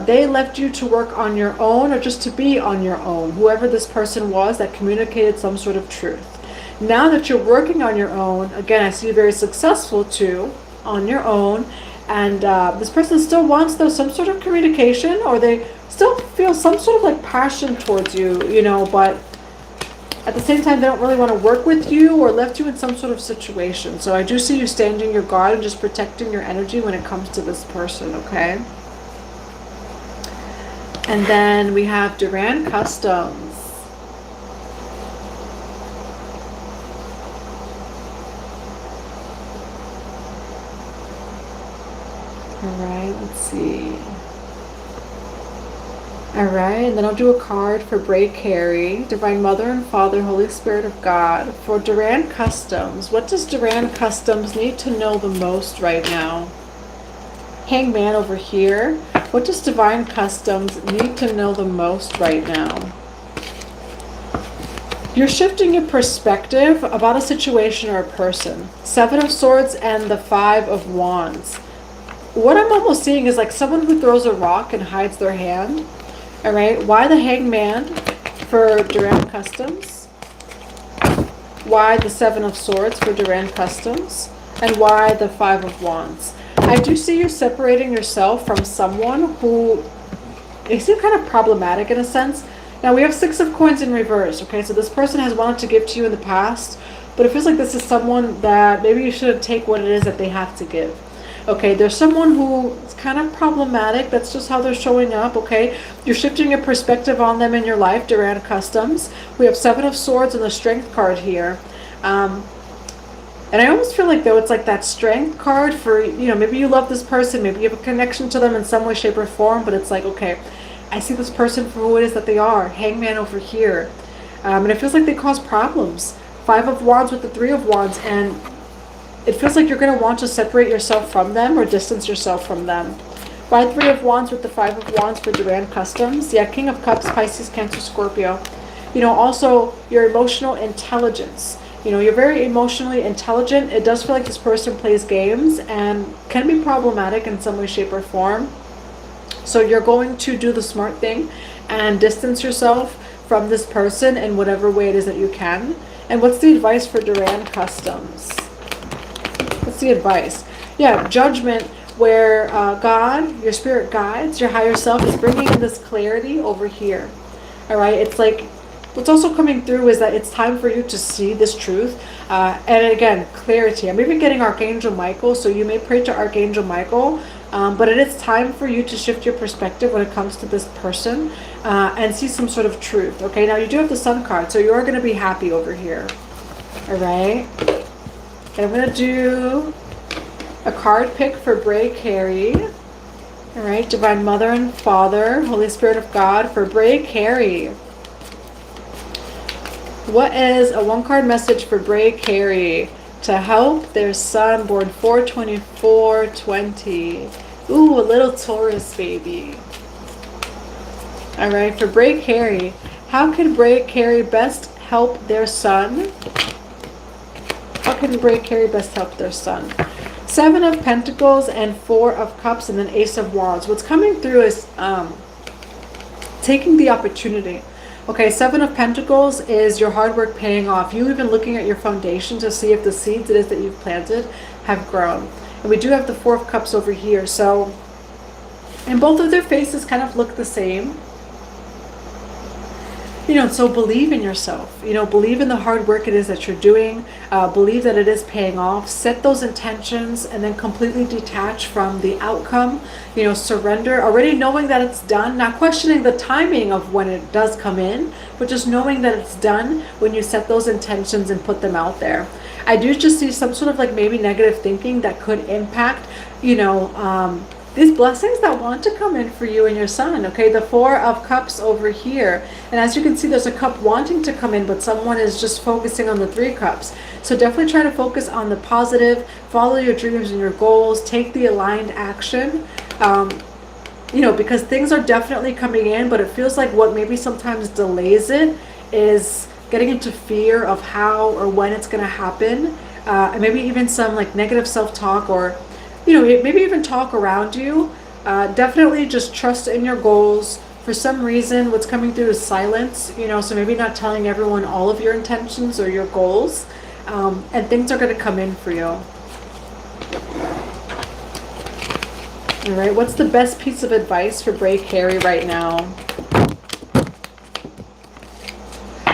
They left you to work on your own or just to be on your own. Whoever this person was that communicated some sort of truth. Now that you're working on your own, again, I see you very successful too, on your own, and this person still wants though some sort of communication, or they still feel some sort of like passion towards you, you know, but at the same time they don't really want to work with you or left you in some sort of situation. So I do see you standing your guard and just protecting your energy when it comes to this person, okay? And then we have Duran Customs. Alright, let's see. Alright, and then I'll do a card for Bray Carey, Divine Mother and Father, Holy Spirit of God. For Duran Customs, what does Duran Customs need to know the most right now? Hangman over here. What does Divine Customs need to know the most right now? You're shifting your perspective about a situation or a person. Seven of Swords and the Five of Wands. What I'm almost seeing is like someone who throws a rock and hides their hand. All right. Why the Hangman for Duran Customs? Why the Seven of Swords for Duran Customs? And why the Five of Wands? I do see you separating yourself from someone who, they seem kind of problematic in a sense. Now we have Six of Coins in reverse. Okay. So this person has wanted to give to you in the past, but it feels like this is someone that maybe you should take what it is that they have to give. Okay, there's someone who is kind of problematic. That's just how they're showing up, okay? You're shifting your perspective on them in your life, Duran Customs. We have Seven of Swords and the Strength card here. And I almost feel like, though, it's like that Strength card for, you know, maybe you love this person, maybe you have a connection to them in some way, shape, or form, but it's like, okay, I see this person for who it is that they are. Hangman over here. And it feels like they cause problems. Five of Wands with the Three of Wands, and it feels like you're going to want to separate yourself from them or distance yourself from them. Why Three of Wands with the Five of Wands for Duran Customs? Yeah, King of Cups, Pisces, Cancer, Scorpio. You know, also your emotional intelligence. You know, you're very emotionally intelligent. It does feel like this person plays games and can be problematic in some way, shape, or form. So you're going to do the smart thing and distance yourself from this person in whatever way it is that you can. And what's the advice for Duran Customs? What's the advice? Yeah, judgment, where God, your spirit guides, your higher self is bringing in this clarity over here. All right, it's like What's also coming through is that it's time for you to see this truth. And again, clarity. I'm even getting Archangel Michael, so you may pray to Archangel Michael. But it is time for you to shift your perspective when it comes to this person and see some sort of truth. Okay, now you do have the Sun card, so you are going to be happy over here. All right. And I'm going to do a card pick for Bray Carey. All right, Divine Mother and Father, Holy Spirit of God for Bray Carey. What is a one-card message for Bray Carey to help their son born 4/24/20? Ooh, a little Taurus baby. All right, for Bray Carey, how can Bray Carey best help their son? How can Bray Carey best help their son? 7 of Pentacles and 4 of Cups and then Ace of Wands. What's coming through is taking the opportunity. Okay, 7 of Pentacles is your hard work paying off. You even looking at your foundation to see if the seeds it is that you've planted have grown. And we do have the 4 of Cups over here. So, and both of their faces kind of look the same. You know, so believe in yourself. You know, believe in the hard work it is that you're doing. Believe that it is paying off. Set those intentions and then completely detach from the outcome. You know, surrender. Already knowing that it's done. Not questioning the timing of when it does come in, but just knowing that it's done when you set those intentions and put them out there. I do just see some sort of like maybe negative thinking that could impact, you know, these blessings that want to come in for you and your son. Okay, the 4 of Cups over here. And as you can see, there's a cup wanting to come in, but someone is just focusing on the 3 cups. So definitely try to focus on the positive, follow your dreams and your goals, take the aligned action. You know, because things are definitely coming in, but it feels like what maybe sometimes delays it is getting into fear of how or when it's going to happen. And maybe even some like negative self-talk or, you know, maybe even talk around you. Definitely just trust in your goals. For some reason, what's coming through is silence, you know, so maybe not telling everyone all of your intentions or your goals. And things are going to come in for you. All right, what's the best piece of advice for Bray Carey right now?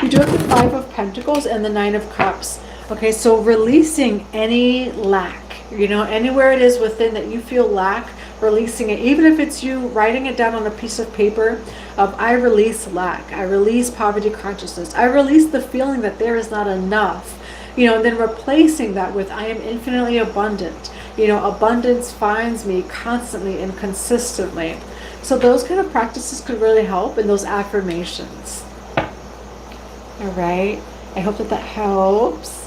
You do have the 5 of Pentacles and the 9 of Cups. Okay, so releasing any lack. You know, anywhere it is within that you feel lack, releasing it. Even if it's you writing it down on a piece of paper of I release lack, I release poverty consciousness, I release the feeling that there is not enough. You know, and then replacing that with I am infinitely abundant. You know, abundance finds me constantly and consistently. So those kind of practices could really help in those affirmations. All right. I hope that that helps.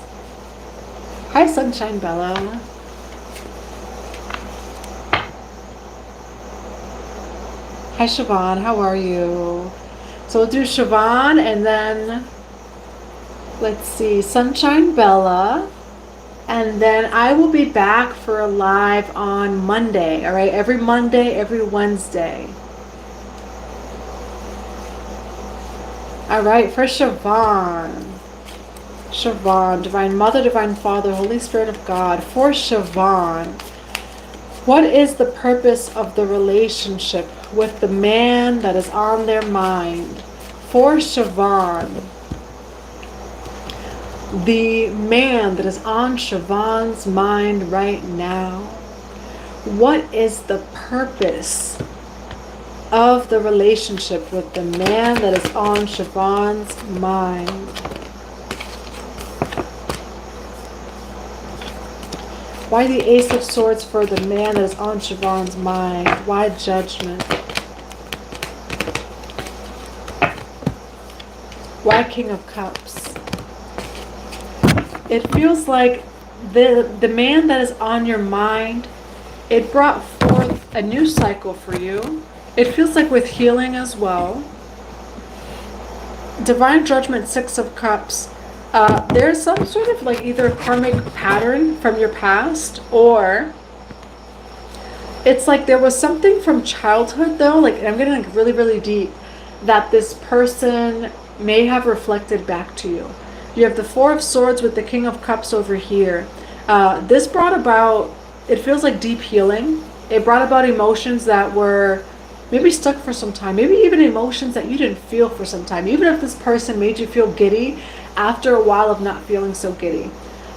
Hi, Sunshine Bella. Hi, Siobhan. How are you? So we'll do Siobhan and then, let's see, Sunshine Bella. And then I will be back for a live on Monday. All right, every Monday, every Wednesday. All right, for Siobhan. Siobhan, Divine Mother, Divine Father, Holy Spirit of God. For Siobhan, what is the purpose of the relationship with the man that is on their mind? For Siobhan, the man that is on Siobhan's mind right now, what is the purpose of the relationship with the man that is on Siobhan's mind? Why the Ace of Swords for the man that is on Siobhan's mind? Why Judgment? Why King of Cups? It feels like the man that is on your mind, it brought forth a new cycle for you. It feels like with healing as well. Divine Judgment, 6 of Cups. There's some sort of like either karmic pattern from your past, or it's like there was something from childhood though, like I'm getting like really, really deep, that this person may have reflected back to you. You have the 4 of Swords with the King of Cups over here. This brought about, it feels like deep healing. It brought about emotions that were maybe stuck for some time, maybe even emotions that you didn't feel for some time. Even if this person made you feel giddy after a while of not feeling so giddy.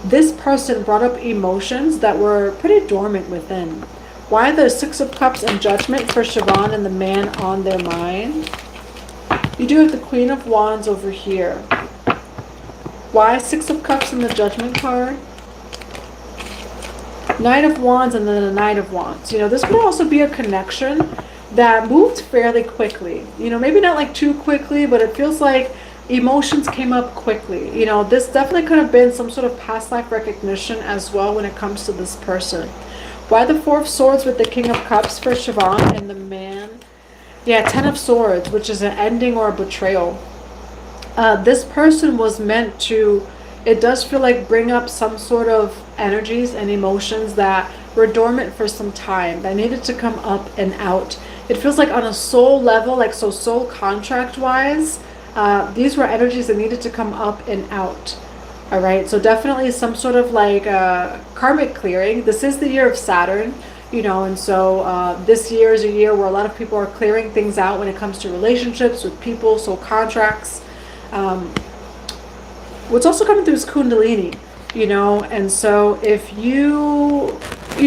This person brought up emotions that were pretty dormant within. Why the Six of Cups and Judgment for Siobhan and the man on their mind? You do have the Queen of Wands over here. Why Six of Cups and the Judgment card? Knight of Wands and then the Knight of Wands. You know, this could also be a connection that moved fairly quickly. You know, maybe not like too quickly, but it feels like emotions came up quickly. You know, this definitely could have been some sort of past life recognition as well when it comes to this person. Why the Four of Swords with the King of Cups for Siobhan and the man? Yeah, Ten of Swords, which is an ending or a betrayal. This person was meant to, it does feel like, bring up some sort of energies and emotions that were dormant for some time, that needed to come up and out. It feels like on a soul level, like so soul contract wise, these were energies that needed to come up and out. All right, so definitely some sort of like karmic clearing. This is the year of Saturn, you know, and so this year is a year where a lot of people are clearing things out when it comes to relationships with people, soul contracts. What's also coming through is Kundalini, you know, and so if you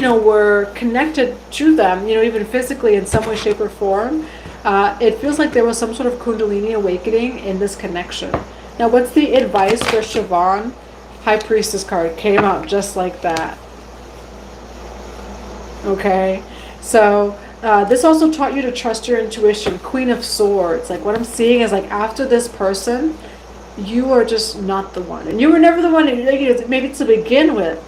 know, were connected to them, you know, even physically in some way, shape, or form, it feels like there was some sort of Kundalini awakening in this connection. Now, what's the advice for Siobhan? High Priestess card came out just like that. Okay, so this also taught you to trust your intuition. Queen of Swords. Like what I'm seeing is like after this person, you are just not the one. And you were never the one, maybe to begin with,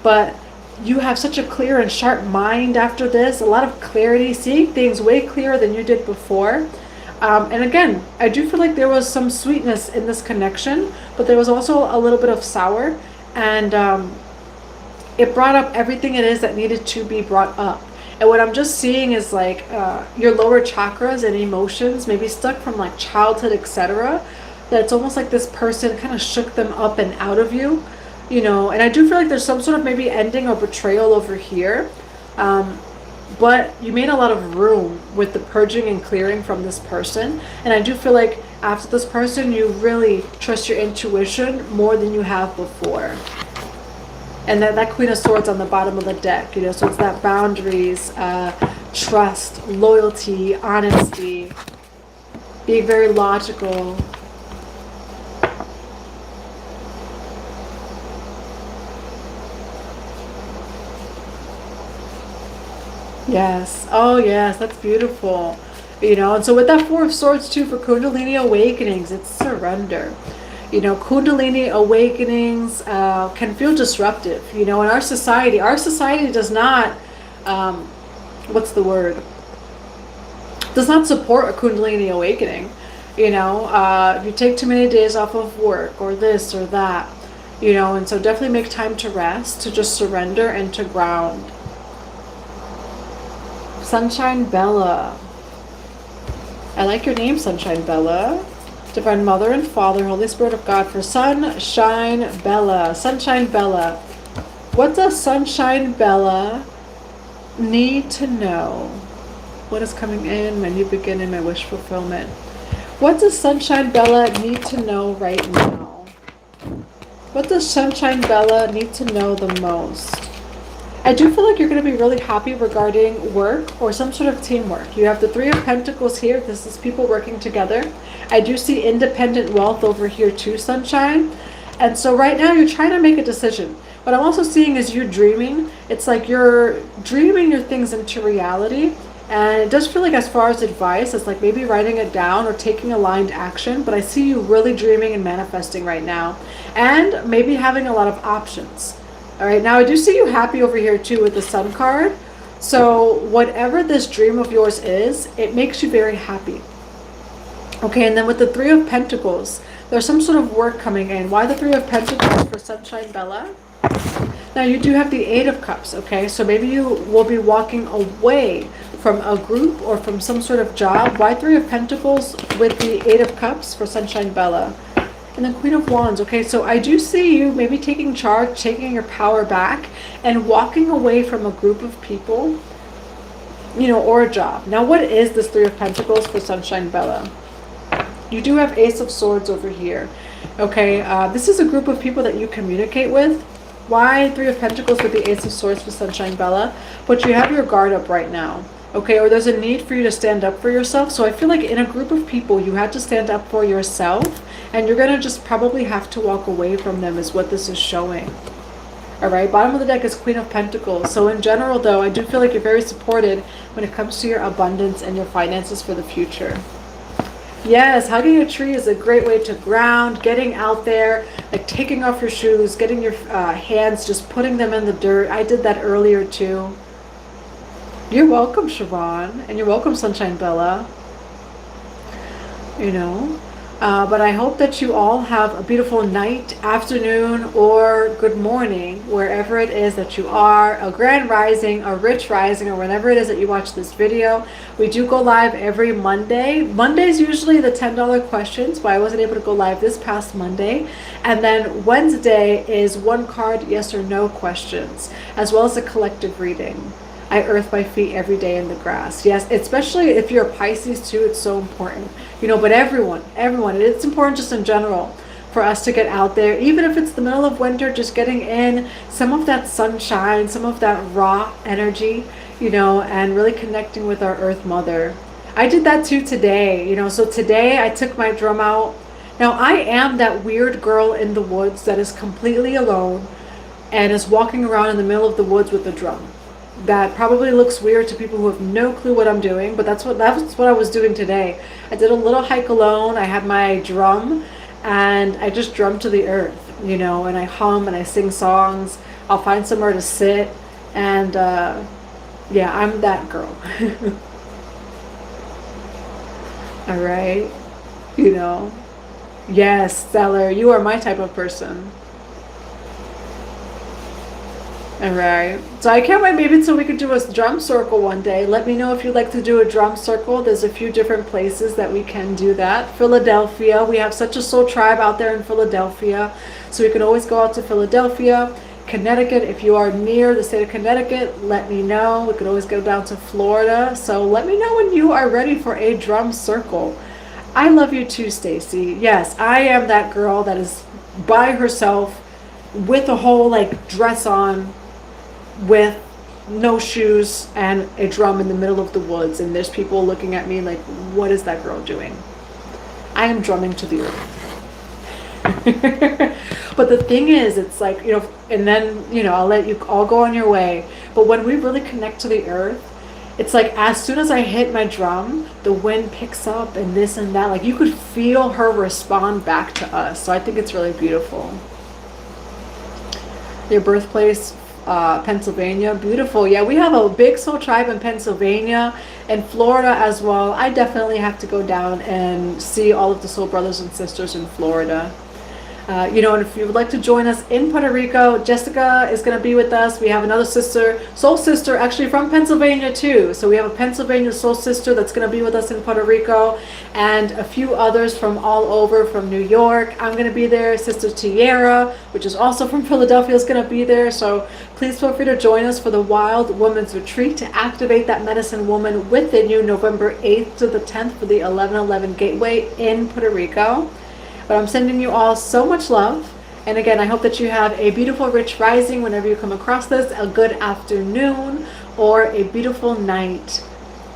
but you have such a clear and sharp mind after this. A lot of clarity, seeing things way clearer than you did before. And again, I do feel like there was some sweetness in this connection, but there was also a little bit of sour. And it brought up everything it is that needed to be brought up. And what I'm just seeing is like your lower chakras and emotions, maybe stuck from like childhood, etc. That it's almost like this person kind of shook them up and out of you, you know. And I do feel like there's some sort of maybe ending or betrayal over here. But you made a lot of room with the purging and clearing from this person. And I do feel like after this person, you really trust your intuition more than you have before. And that Queen of Swords on the bottom of the deck, you know, so it's that boundaries, trust, loyalty, honesty, being very logical. Yes. Oh, yes. That's beautiful. You know, and so with that Four of Swords too, for Kundalini awakenings, it's surrender. You know, Kundalini awakenings can feel disruptive. You know, in our society does not, what's the word? Does not support a Kundalini awakening. You know, if you take too many days off of work or this or that, you know, and so definitely make time to rest, to just surrender and to ground. Sunshine Bella. I like your name, Sunshine Bella. Divine Mother and Father, Holy Spirit of God, for Sunshine Bella. Sunshine Bella. What does Sunshine Bella need to know? What is coming in? My new beginning, my wish fulfillment. What does Sunshine Bella need to know right now? What does Sunshine Bella need to know the most? I do feel like you're going to be really happy regarding work or some sort of teamwork. You have the Three of Pentacles here. This is people working together. I do see independent wealth over here too, Sunshine. And so right now you're trying to make a decision. What I'm also seeing is you dreaming. It's like you're dreaming your things into reality. And it does feel like, as far as advice, it's like maybe writing it down or taking aligned action. But I see you really dreaming and manifesting right now. And maybe having a lot of options. All right, now I do see you happy over here too with the Sun card. So whatever this dream of yours is, it makes you very happy. Okay, and then with the Three of Pentacles, there's some sort of work coming in. Why the Three of Pentacles for Sunshine Bella? Now you do have the Eight of Cups, okay? So maybe you will be walking away from a group or from some sort of job. Why Three of Pentacles with the Eight of Cups for Sunshine Bella? And the Queen of Wands, okay, so I do see you maybe taking charge, taking your power back, and walking away from a group of people you know, or a job. Now, what is this Three of Pentacles for Sunshine Bella? You do have Ace of Swords over here. Okay, this is a group of people that you communicate with. Why Three of Pentacles with the Ace of Swords for Sunshine Bella? But you have your guard up right now. Okay, or there's a need for you to stand up for yourself. So I feel like in a group of people, you had to stand up for yourself. And you're going to just probably have to walk away from them is what this is showing. All right, bottom of the deck is Queen of Pentacles. So in general, though, I do feel like you're very supported when it comes to your abundance and your finances for the future. Yes, hugging a tree is a great way to ground, getting out there, like taking off your shoes, getting your hands, just putting them in the dirt. I did that earlier too. You're welcome, Siobhan, and you're welcome, Sunshine Bella. You know, but I hope that you all have a beautiful night, afternoon, or good morning, wherever it is that you are, a grand rising, a rich rising, or whenever it is that you watch this video. We do go live every Monday. Monday's usually the $10 questions, but I wasn't able to go live this past Monday. And then Wednesday is one card, yes or no questions, as well as a collective reading. I earth my feet every day in the grass. Yes, especially if you're a Pisces too, it's so important. You know, but everyone, it's important just in general for us to get out there. Even if it's the middle of winter, just getting in some of that sunshine, some of that raw energy, you know, and really connecting with our Earth Mother. I did that too today, you know, so today I took my drum out. Now I am that weird girl in the woods that is completely alone and is walking around in the middle of the woods with a drum. That probably looks weird to people who have no clue what I'm doing, but that's what I was doing today. I did a little hike alone. I had my drum and I just drummed to the earth, you know, and I hum and I sing songs. I'll find somewhere to sit and yeah, I'm that girl. All right, you know, yes, Stellar, you are my type of person. All right, so I can't wait maybe until we could do a drum circle one day. Let me know if you'd like to do a drum circle. There's a few different places that we can do that. Philadelphia, we have such a soul tribe out there in Philadelphia, so we can always go out to Philadelphia. Connecticut, if you are near the state of Connecticut, let me know. We could always go down to Florida, so let me know when you are ready for a drum circle. I love you too, Stacy. Yes, I am that girl that is by herself with a whole like dress on, with no shoes and a drum in the middle of the woods, and there's people looking at me like, what is that girl doing? I am drumming to the earth. But the thing is, it's like, you know, and then, you know, I'll let you all go on your way, but when we really connect to the earth, it's like as soon as I hit my drum, the wind picks up and this and that, like you could feel her respond back to us. So I think it's really beautiful. Your birthplace, Pennsylvania, beautiful. Yeah, we have a big soul tribe in Pennsylvania and Florida as well. I definitely have to go down and see all of the soul brothers and sisters in Florida. You know, and if you would like to join us in Puerto Rico, Jessica is going to be with us. We have another sister, soul sister, actually from Pennsylvania too. So we have a Pennsylvania soul sister that's going to be with us in Puerto Rico, and a few others from all over, from New York. I'm going to be there. Sister Tierra, which is also from Philadelphia, is going to be there. So please feel free to join us for the Wild Women's Retreat to activate that medicine woman within you, November 8th to the 10th for the 1111 Gateway in Puerto Rico. But I'm sending you all so much love. And again, I hope that you have a beautiful, rich rising whenever you come across this, a good afternoon, or a beautiful night.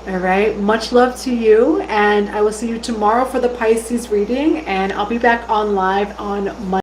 All right, much love to you. And I will see you tomorrow for the Pisces reading. And I'll be back on live on Monday.